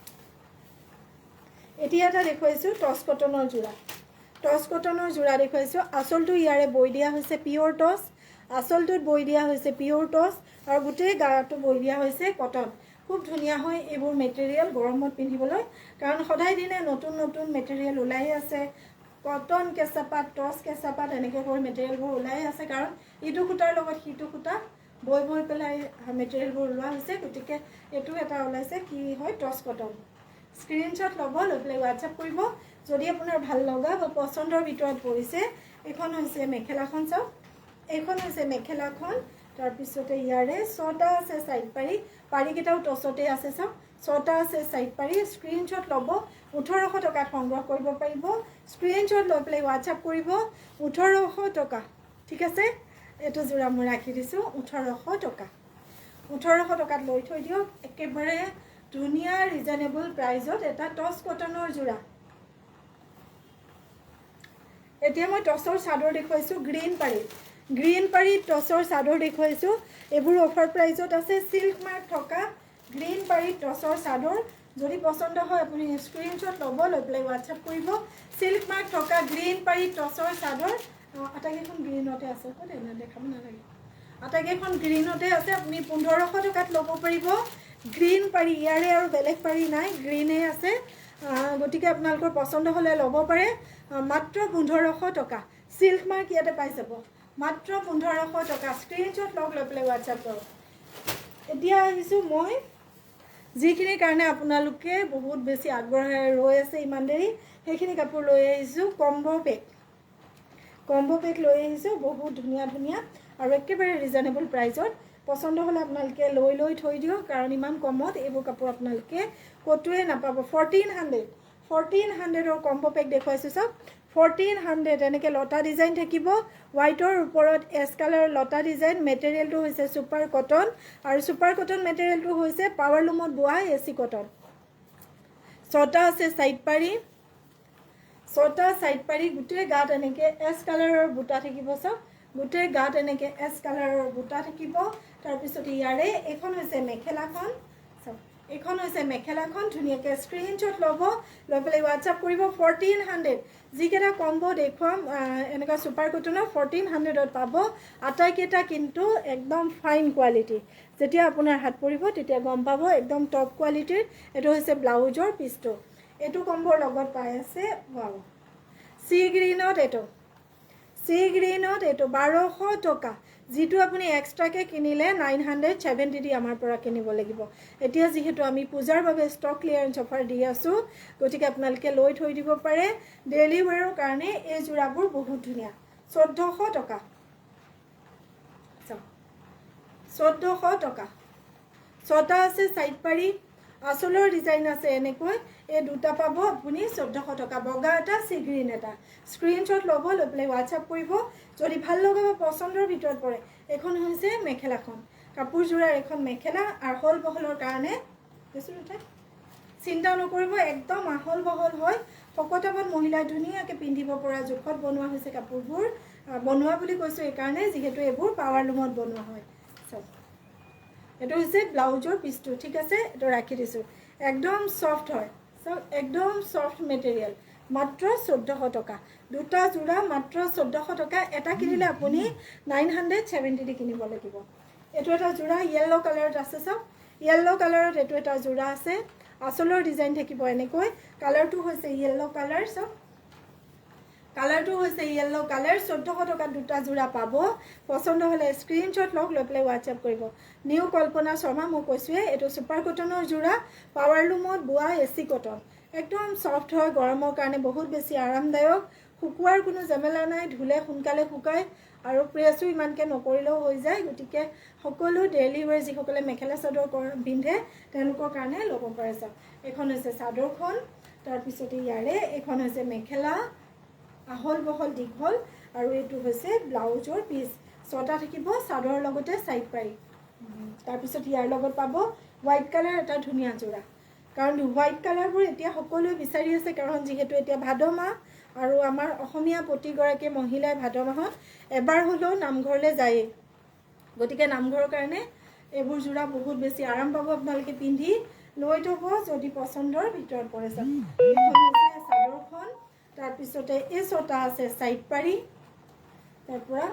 এতিয়া এটা দেখুৱাইছোঁ টচ কটনৰ যোৰা দেখুৱাইছোঁ আঁচলটো ইয়াৰে বৈ দিয়া হৈছে পিয়ৰ টচ আঁচলটোত বৈ দিয়া হৈছে পিয়ৰ টচ আৰু গোটেই গাটো বৈ দিয়া হৈছে কটন খুব ধুনীয়া হয় এইবোৰ মেটেৰিয়েল গৰমত পিন্ধিবলৈ কাৰণ সদায় দিনে নতুন মেটেৰিয়েল ওলাই আছে কটন কেঁচাপাত টচ কেঁচাপাত এনেকৈ কৰি মেটেৰিয়েলবোৰ ওলাই আছে কাৰণ ইটো সূতাৰ লগত সিটো সূতা বৈ পেলাই মেটেৰিয়েলবোৰ ওলোৱা হৈছে গতিকে এইটো এটা ওলাইছে কি হয় টছ কটন স্ক্ৰীনশ্বট ল'ব লৈ পেলাই হোৱাটছআপ কৰিব যদি আপোনাৰ ভাল লগা বা পচন্দৰ ভিতৰত পৰিছে এইখন হৈছে মেখেলাখন চাওক এইখন হৈছে মেখেলাখন তাৰপিছতে ইয়াৰে 6টা আছে সাইড পাৰিকেইটাও টছতে আছে চাওক 6টা আছে সাইড পাৰি স্ক্ৰীনশ্বট ল'ব 1800 টকাত সংগ্ৰহ কৰিব পাৰিব স্ক্ৰীনশ্বট লৈ পেলাই হোৱাটছআপ কৰিব 1800 টকা ঠিক আছে এইটো যোৰা মই ৰাখি দিছোঁ 1800 টকা 1800 টকাত লৈ থৈ দিয়ক একেবাৰে ধুনীয়া ৰিজনেবল প্ৰাইজত এটা টছ কটনৰ যোৰা এতিয়া মই টছৰ চাদৰ দেখুৱাইছোঁ গ্ৰীণ পাৰি টছৰ চাদৰ দেখুৱাইছোঁ এইবোৰ অফাৰ প্ৰাইজত আছে সিল্ক মাৰ্ক থকা গ্ৰীণ পাৰি টছৰ চাদৰ যদি পছন্দ হয় আপুনি স্ক্ৰীনশ্বট ল'ব লৈ পেলাই হোৱাটছআপ কৰিব সিল্ক মাৰ্ক থকা গ্ৰীণ পাৰি টছৰ চাদৰ আটাইকেইখন গ্ৰীণতে আছে এনে দেখাব নালাগে আটাইকেইখন গ্ৰীণতে আছে আপুনি 1500 টকাত ল'ব পাৰিব গ্ৰীণ পাৰি ইয়াৰে আৰু বেলেগ পাৰি নাই গ্ৰীণে আছে গতিকে আপোনালোকৰ পছন্দ হ'লে ল'ব পাৰে মাত্ৰ 1500 টকা সিল্ক মাৰ্ক ইয়াতে পাই যাব মাত্ৰ 1500 টকা স্ক্ৰীনশ্বট লওক লৈ পেলাই হোৱাটছআপ কৰক এতিয়া আহিছোঁ মই যিখিনিৰ কাৰণে আপোনালোকে বহুত বেছি আগ্ৰহেৰে ৰৈ আছে ইমান দেৰি সেইখিনি কাপোৰ লৈ আহিছোঁ কম্বো পেক লৈ আহিছোঁ বহুত ধুনীয়া আৰু একেবাৰে ৰিজনেবল প্ৰাইজত পছন্দ হ'লে আপোনালোকে লৈ থৈ দিয়ক কাৰণ ইমান কমত এইবোৰ কাপোৰ আপোনালোকে ক'তোৱে নাপাব 1400ৰ কম্বো পেক দেখুৱাইছোঁ চাওক 1400 এনেকৈ লতা ডিজাইন থাকিব হোৱাইটৰ ওপৰত এছ কালাৰ লতা ডিজাইন মেটেৰিয়েলটো হৈছে ছুপাৰ কটন আৰু ছুপাৰ কটন মেটেৰিয়েলটো হৈছে পাৱাৰ লুমত বোৱা এচি কটন 6টা আছে সাইড পাৰি গোটেই গাত এনেকৈ এছ কালাৰৰ বুটা থাকিব চাওক গোটেই গাত এনেকৈ এছ কালাৰৰ বুটা থাকিব তাৰপিছত ইয়াৰে এইখন হৈছে মেখেলাখন চাওক এইখন হৈছে মেখেলাখন ধুনীয়াকৈ স্ক্ৰীনশ্বট ল'ব লৈ পেলাই হোৱাটছআপ কৰিব 1400 যিকেইটা কম্বো দেখুৱাম এনেকুৱা ছুপাৰ কটনৰ 1400ত পাব আটাইকেইটা কিন্তু একদম ফাইন কোৱালিটি যেতিয়া আপোনাৰ হাত পৰিব তেতিয়া গম পাব একদম টপ কোৱালিটিৰ এইটো হৈছে ব্লাউজৰ পিচটো এইটো কম্বোৰ লগত পাই আছে ৱাও চি গ্ৰীণত এইটো 1200 টকা যিটো আপুনি এক্সট্ৰাকৈ কিনিলে 970 দি আমাৰ পৰা কিনিব লাগিব এতিয়া যিহেতু আমি পূজাৰ বাবে ষ্টক ক্লিয়াৰেন্স অফাৰ দি আছোঁ গতিকে আপোনালোকে লৈ থৈ দিব পাৰে ডেইলি ৱেৰৰ কাৰণে এই যোৰাবোৰ বহুত ধুনীয়া 1400 টকা 1400 টকা 6টা আছে সাইড পাৰি আচলৰ ডিজাইন আছে এনেকৈ এই দুটা পাব আপুনি 1400 টকা বগা এটা চি গ্ৰীণ এটা স্ক্ৰীনশ্বট ল'ব লৈ পেলাই হোৱাটছআপ কৰিব যদি ভাল লগা বা পচন্দৰ ভিতৰত পৰে এখন হৈছে মেখেলাখন কাপোৰযোৰাৰ এখন মেখেলা আহল বহলৰ কাৰণে চিন্তা নকৰিব একদম আহল বহল হয় শকতাৱত মহিলাই ধুনীয়াকৈ পিন্ধিব পৰা জোখত বনোৱা হৈছে কাপোৰবোৰ বনোৱা বুলি কৈছোঁ এইকাৰণে যিহেতু এইবোৰ পাৱাৰ লুমত বনোৱা হয় চাওক এইটো হৈছে ব্লাউজৰ পিচটো ঠিক আছে এইটো ৰাখি দিছোঁ একদম সফ্ট হয় চাওক একদম সফ্ট মেটেৰিয়েল মাত্ৰ 1400 টকা দুটা যোৰা মাত্ৰ 1400 টকা এটা কিনিলে আপুনি 970 দি কিনিব লাগিব এইটো এটা যোৰা ইয়েলো কালাৰত আছে চাওক ইয়েলো কালাৰত এইটো এটা যোৰা আছে আচলৰ ডিজাইন থাকিব এনেকৈ কালাৰটো হৈছে ইয়েলো কালাৰ চাওক কালাৰটো হৈছে ইয়েলো কালাৰ 1400 টকাত দুটা যোৰা পাব পছন্দ হ'লে স্ক্ৰীনশ্বট লওক লৈ পেলাই হোৱাটছআপ কৰিব নিউ কল্পনা শৰ্মা মই কৈছোঁৱে এইটো ছুপাৰ কটনৰ যোৰা পাৱাৰ লুমত বোৱা এচি কটন একদম সফ্ট হয় গৰমৰ কাৰণে বহুত বেছি আৰামদায়ক শুকুৱাৰ কোনো ঝামেলা নাই ধুলে সোনকালে শুকায় আৰু প্ৰেছো ইমানকৈ নকৰিলেও হৈ যায় গতিকে সকলো ডেইলি ৱেৰ যিসকলে মেখেলা চাদৰ পিন্ধে তেওঁলোকৰ কাৰণে ল'ব পাৰে চাওক এইখন হৈছে চাদৰখন তাৰপিছতে ইয়াৰে এইখন হৈছে মেখেলা আহল বহল দীঘল আৰু এইটো হৈছে ব্লাউজৰ পিচ 6টা থাকিব চাদৰৰ লগতে সাইড পাৰি তাৰপিছত ইয়াৰ লগত পাব হোৱাইট কালাৰ এটা ধুনীয়া যোৰা কাৰণ হোৱাইট কালাৰবোৰ এতিয়া সকলোৱে বিচাৰি আছে কাৰণ যিহেতু এতিয়া ভাদ মাহ আৰু আমাৰ অসমীয়া প্ৰতিগৰাকী মহিলাই ভাদ মাহত এবাৰ হ'লেও নামঘৰলৈ যায়েই গতিকে নামঘৰৰ কাৰণে এইবোৰ যোৰা বহুত বেছি আৰাম পাব আপোনালোকে পিন্ধি লৈ থ'ব যদি পচন্দৰ ভিতৰত পৰে চাওক এইখন হৈছে চাদৰখন তাৰপিছতে এই 6টা আছে সাইড পাৰি তাৰপৰা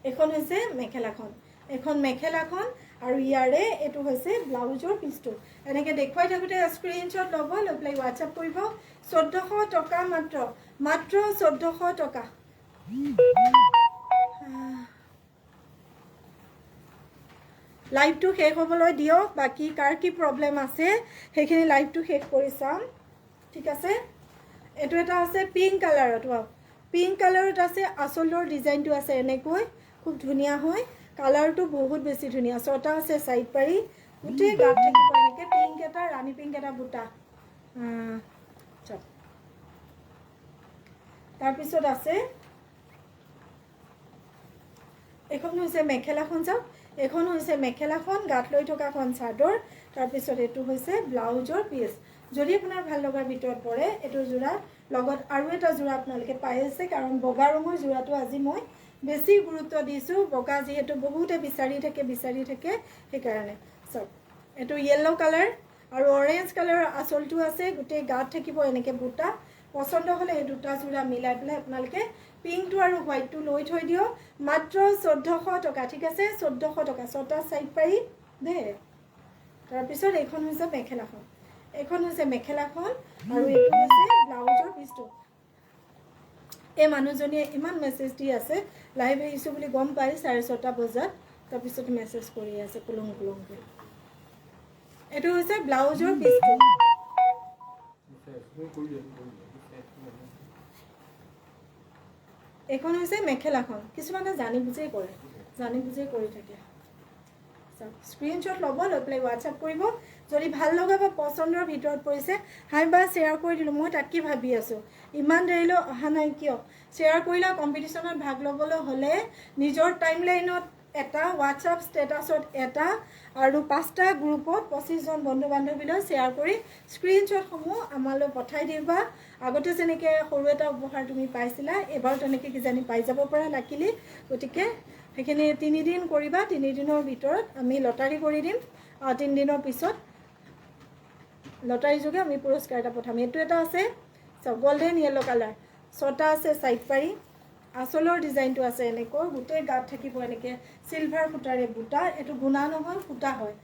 এখন হৈছে মেখেলাখন এখন মেখেলাখন আৰু ইয়াৰে এইটো হৈছে ব্লাউজৰ পিচটো এনেকৈ দেখুৱাই থাকোঁতে স্ক্ৰীনশ্বট ল'ব লৈ পেলাই হোৱাটছআপ কৰিব 1400 টকা মাত্ৰ 1400 টকা লাইভটো শেষ হ'বলৈ দিয়ক বাকি কাৰ কি প্ৰব্লেম আছে সেইখিনি লাইভটো শেষ কৰি চাম ঠিক আছে এটো এটা আছে পিংক কালাৰত ওয়াও পিংক কালাৰত আছে আসলৰ ডিজাইনটো আছে এনেকৈ খুব ধুনিয়া হয় কালাৰটো বহুত বেছি ধুনিয়া ছটা আছে সাইড পাৰি উঠে গাত থাকিব এনেকে পিংক এটা ৰানী পিংক এটা বুটা চপ তাৰ পিছত আছে এখন হৈছে মেখেলাখন চাওক এখন হৈছে মেখেলাখন গাত লৈ থকা খন চাদৰ তাৰ পিছত এটো হৈছে ব্লাউজৰ পিস যদি আপোনাৰ ভাল লগাৰ ভিতৰত পৰে এটো জোৰা লগত আৰু এটা জোৰা আপোনালোকে পাই আছে কাৰণ বগা ৰঙৰ জোৰাটো আজি মই বেছি গুৰুত্ব দিছো বগা যেহেতু বহুতে বিচাৰি থাকে সেইকাৰণে সব এটো ইয়েলো কালাৰ আৰু অৰেঞ্জ কালাৰৰ আসলটো আছে গুটে গাত থাকিব এনেকে বুটা পছন্দ হলে এই দুটা জোৰা মিলাই পেলাই আপোনালোকে পিংকটো আৰু হোৱাইটটো লৈ থৈ দিও মাত্ৰ 1400 টকা ঠিক আছে 1400 টকা ছটা সাইড পাৰি দে তাৰ পিছত এখন হৈছে মেখেলাখন এখন হৈছে মেখেলাখন আৰু এইটো হৈছে ব্লাউজৰ পিছটো এই মানুহজনীয়ে ইমান মেছেজ দি আছে লাইভ আহিছো বুলি গম পাই 6:30 বজাত তাৰ পিছত মেছেজ কৰি আছে কুলুং এটো হৈছে ব্লাউজৰ পিছটো এখন হৈছে মেখেলাখন কিছুমানে জানি বুজি কৰি থাকে স্ক্ৰিনশ্বট ল'ব লৈ প্লে WhatsApp কৰিব যদি ভাল লগা বা পছন্দৰ ভিতৰত পৰিছে হাই বা শেয়াৰ কৰি দিলো মই তাক কি ভাবি আছো ইমান দেৰিলৈ অহা নাই কিয় শেয়াৰ কৰিলা কম্পিটিশনত ভাগ ল'বলৈ হলে নিজৰ টাইমলাইনত এটা WhatsApp ষ্টেটাছত এটা আৰু 5টা গ্ৰুপত 25 জন বন্ধু বান্ধৱীলৈ শেয়াৰ কৰি স্ক্ৰিনশ্বট সমূহ আমালৈ পঠাই দিবা আগতে যেনেকে সৰু এটা উপহাৰ তুমি পাইছিলা এবাৰ তেনেকে কিজানি পাই যাব পৰা লাকিলি গতিকে সেইখিনি 3 দিন কৰিবা 3 দিনৰ ভিতৰত আমি লটাৰী কৰি দিম 3 দিনৰ পিছত লটাৰী যোগে আমি পুৰস্কাৰ এটা পঠাম এটো এটা আছে সব গোল্ডেন ইয়েলো কালাৰ ছটা আছে সাইড পাৰি আসলৰ ডিজাইনটো আছে এনেকৈ গুটে গাত থাকিব এনেকে সিলভাৰ ফুটাৰে বুটা এটো গুণা নহয় ফুটা হয়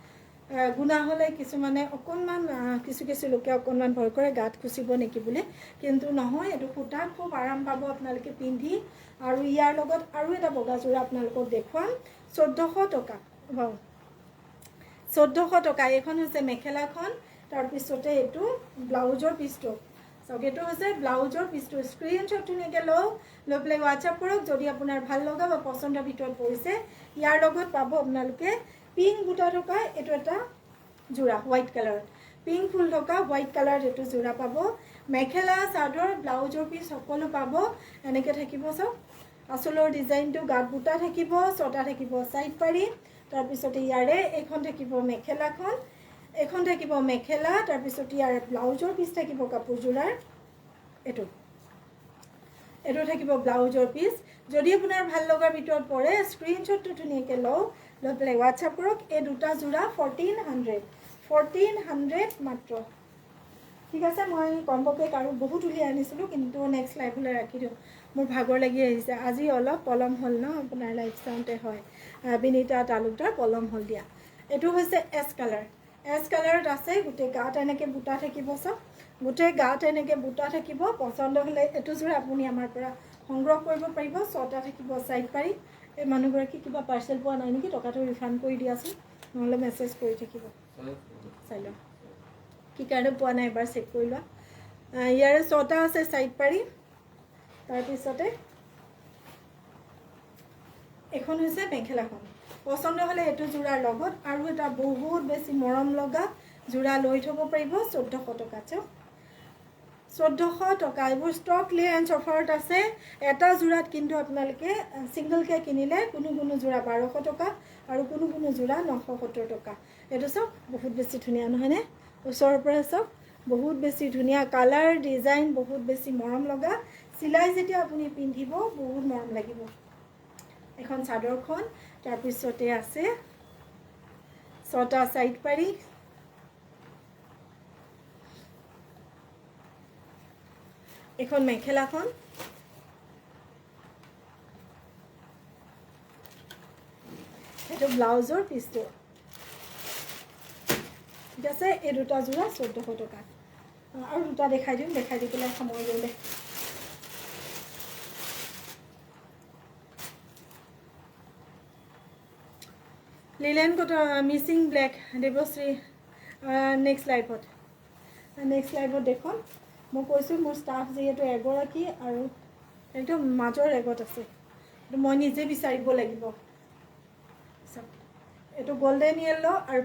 গুণা হলে কিছুমানে অকনমান কিছু লোকে অকনমান ভয় কৰে গাত খুচিব নেকি বুলি কিন্তু নহয় এটো ফুটা খুব আৰাম পাব আপোনালোকে পিন্ধি আৰু ইয়াৰ লগত আৰু এটা বগা জোৰা আপোনালোকক দেখুৱাম 1400 টকা ওৱাও 1400 টকা এখন হৈছে মেখেলাখন তাৰ পিছতে এটো ব্লাউজৰ পিছটো সগেটো হৈছে ব্লাউজৰ পিছটো স্ক্ৰিনশ্বট ধুনিয়াকৈ লৈ প্লে WhatsApp কৰক যদি আপোনাৰ ভাল লগা বা পছন্দৰ ভিতৰত পৰিছে ইয়াৰ লগত পাব আপোনালোকে পিংক বুটা থকা এটো এটা জোৰা হোৱাইট কালাৰ পিংক ফুল থকা হোৱাইট কালাৰ এটো জোৰা পাব মেখেলা চাদৰ ব্লাউজৰ পিছ সকলো পাব এনেকে থাকিব সব আসলৰ ডিজাইনটো গাত বুটা থাকিব ছটা থাকিব সাইড পাৰি তাৰ পিছতে ইয়াৰে এখন থাকিব মেখেলাখন এখন থাকিব মেখেলা তাৰ পিছত ইয়াৰ ব্লাউজৰ পিছ থাকিব কাপোৰ জোৰাৰ এটো থাকিব ব্লাউজৰ পিছ যদি আপোনাৰ ভাল লগাৰ ভিতৰত পৰে স্ক্ৰিনশ্বটটো ধুনিয়াকৈ লৈ প্লে WhatsApp কৰক এই দুটা জোৰা 1400 মাত্ৰ ঠিক আছে মই কম্বোকে আৰু বহুত উলিয়াই আনিছিলো কিন্তু নেক্সট লাইভলৈ ৰাখি দিও মোৰ ভাগৰ লাগি আহিছে আজি অলপ পলম হল ন আপোনাৰ লাইভ চাউন্ডে হয় বিনিতা তালুকদাৰ পলম হল দিয়া এটো হৈছে এছ কালাৰত আছে গুটে গাত এনেকে বুটা থাকিব সব গুটে গাত এনেকে বুটা থাকিব পছন্দ হলে এটো জোৰা আপুনি আমাৰ পৰা সংগ্ৰহ কৰিব পাৰিব ছটা থাকিব সাইড পাৰি এই মানুহগৰাকী কিবা পাৰ্সেল পোৱা নাই নেকি টকাটো ৰিফান্ড কৰি দিয়াছো নহলে মেছেজ কৰি থাকিব চাই লওক কি কাৰণে পোৱা নাই এবাৰ চেক কৰি লোৱা ইয়াৰে ছটা আছে সাইড পাৰি তাৰ পিছতে এখন হৈছে মেখেলাখন পছন্দ হলে এটো জোৰাৰ লগত আৰু এটা বহুত বেছি মৰম লগা জোৰা লৈ থব পাৰিব 1400 টকা 1400 টকা এইবোৰ ষ্টক ক্লিয়াৰেন্স অফাৰত আছে এটা জোৰাত কিন্তু আপোনালোকে সিঙ্গল কে কিনিলে কোনো জোৰা 1200 টকা আৰু কোনো জোৰা 970 টকা এটো সব বহুত বেছি ধুনিয়া নহয় নে ওচৰৰ পৰা সব বহুত বেছি ধুনিয়া কালাৰ ডিজাইন বহুত বেছি মৰম লগা সিলাই যেতিয়া আপুনি পিন্ধিব বহুত মৰম লাগিব এখন চাদৰখন তাৰ পিছতে আছে ছটা সাইড পাৰি এখন মেখেলাখন এটো ব্লাউজৰ পিছটো ঠিক আছে এই দুটা জোৰা 1400 টকা আৰু দুটা দেখাই দি পেলাই সময় ললে linen cotton Mising black Debashree next লাইভত দেখোন মই কৈছোঁ মোৰ ষ্টাফ যিহেতু এগৰাকী আৰু একদম মাজৰ ৰেগত আছে এইটো মই নিজে বিচাৰিব লাগিব এইটো গোল্ডেন য়েল্লো আৰু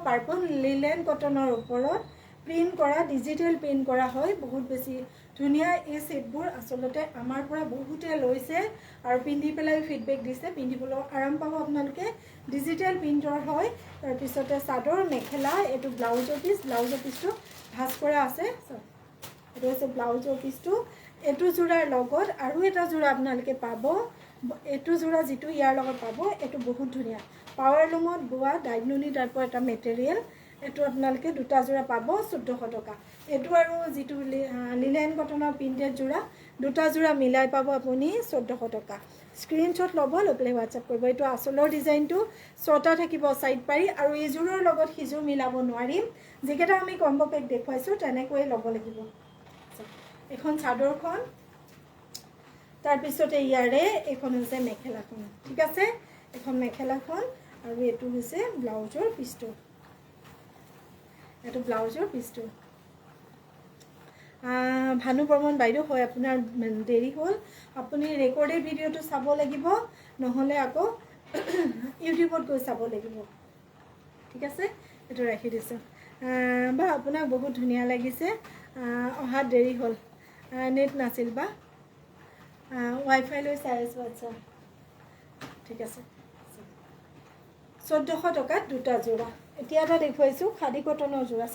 পাৰ্পল লিলেন কটনৰ ওপৰত প্ৰিণ্ট কৰা ডিজিটেল প্ৰিণ্ট কৰা হয় বহুত বেছি ধুনীয়া এই ছেটবোৰ আচলতে আমাৰ পৰা বহুতে লৈছে আৰু পিন্ধি পেলাই ফিডবেক দিছে পিন্ধিবলৈ আৰাম পাব আপোনালোকে ডিজিটেল প্ৰিণ্টৰ হয় তাৰপিছতে চাদৰ মেখেলা এইটো ব্লাউজৰ পিচটো ভাজ কৰা আছে এইটো হৈছে ব্লাউজৰ পিচটো এইটো যোৰাৰ লগত আৰু এটা যোৰা আপোনালোকে পাব এইটো যোৰা যিটো ইয়াৰ লগত পাব এইটো বহুত ধুনীয়া পাৱাৰ লুমত বোৱা ডাইগননি টাইপৰ এটা মেটেৰিয়েল এইটো আপোনালোকে দুটা যোৰা পাব 1400 টকা এইটো আৰু যিটো লিলেন কটনৰ প্ৰিণ্টেড যোৰা দুটা যোৰা মিলাই পাব আপুনি 1400 টকা স্ক্ৰীনশ্বট ল'ব লৈ পেলাই হোৱাটছআপ কৰিব এইটো আচলৰ ডিজাইনটো 6টা থাকিব ছাইড পাৰি আৰু এইযোৰৰ লগত সিযোৰ মিলাব নোৱাৰিম যিকেইটা আমি কম্বো পেক দেখুৱাইছোঁ তেনেকৈয়ে ল'ব লাগিব এখন চাদৰখন তাৰপিছতে ইয়াৰে এইখন হৈছে মেখেলাখন ঠিক আছে এখন মেখেলাখন আৰু এইটো হৈছে ব্লাউজৰ পিচটো এইটো ব্লাউজৰ পিচটো ভানু বৰ্মন বাইদেউ হয় আপোনাৰ দেৰি হ'ল আপুনি ৰেকৰ্ডেড ভিডিঅ'টো চাব লাগিব নহ'লে আকৌ ইউটিউবত গৈ চাব লাগিব ঠিক আছে এইটো ৰাখি দিছোঁ বা আপোনাক বহুত ধুনীয়া লাগিছে অহাত দেৰি হ'ল নেট নাছিল বা ৱাইফাই লৈ চাই আছোঁ আচ্ছা ঠিক আছে 1400 টকাত দুটা যোৰা এতিয়া এটা দেখুৱাইছোঁ খাদী কটনৰ যোৰা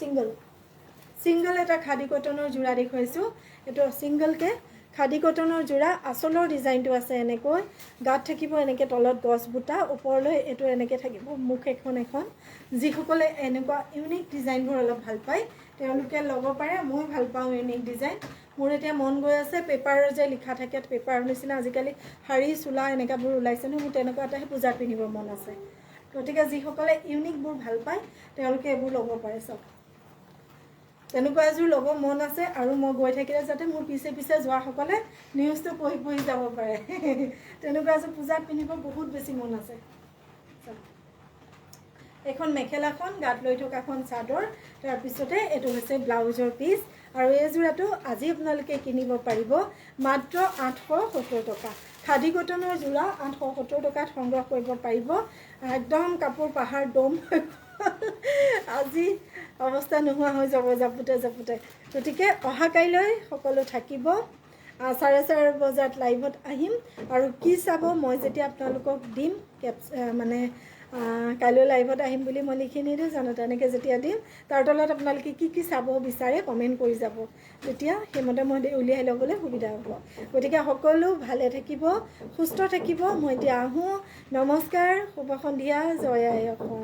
ছিংগল এটা খাদী কটনৰ যোৰা দেখুৱাইছোঁ এইটো ছিংগলকৈ খাদী কটনৰ যোৰা আচলৰ ডিজাইনটো আছে এনেকৈ গাত থাকিব এনেকৈ তলত গছ বুটা ওপৰলৈ এইটো এনেকৈ থাকিব মুখ এখন যিসকলে এনেকুৱা ইউনিক ডিজাইনবোৰ অলপ ভাল পায় তেওঁলোকে ল'ব পাৰে মই ভাল পাওঁ ইউনিক ডিজাইন মোৰ এতিয়া মন গৈ আছে পেপাৰৰ যে লিখা থাকে পেপাৰৰ নিচিনা আজিকালি শাৰী চোলা এনেকুৱাবোৰ ওলাইছে নহয় মোৰ তেনেকুৱা এটাহে পূজাত পিন্ধিব মন আছে গতিকে যিসকলে ইউনিকবোৰ ভাল পায় তেওঁলোকে এইবোৰ ল'ব পাৰে চব তেনেকুৱা এযোৰ ল'ব মন আছে আৰু মই গৈ থাকিলে যাতে মোৰ পিছে যোৱাসকলে নিউজটো পঢ়ি যাব পাৰে তেনেকুৱা এযোৰ পূজাত পিন্ধিব বহুত বেছি মন আছে এখন মেখেলাখন গাত লৈ থকাখন চাদৰ তাৰপিছতে এইটো হৈছে ব্লাউজৰ পিচ আৰু এই যোৰাটো আজি আপোনালোকে কিনিব পাৰিব মাত্ৰ 870 টকা খাদী কটনৰ যোৰা 870 টকাত সংগ্ৰহ কৰিব পাৰিব একদম কাপোৰ পাহাৰ দম আজি অৱস্থা নোহোৱা হৈ যাব জাপুতে গতিকে অহা কাইলৈ সকলো থাকিব 4:30 বজাত লাইভত আহিম আৰু কি চাব মই যেতিয়া আপোনালোকক দিম মানে কাইলৈ লাইভত আহিম বুলি মই লিখি নিদিওঁ জানো তেনেকৈ যেতিয়া দিম তাৰ তলত আপোনালোকে কি চাব বিচাৰে কমেণ্ট কৰি যাব তেতিয়া সেইমতে মই উলিয়াই ল'বলৈ সুবিধা হ'ব গতিকে সকলো ভালে থাকিব সুস্থ থাকিব মই এতিয়া আহোঁ নমস্কাৰ শুভ সন্ধিয়া জয় আই অসম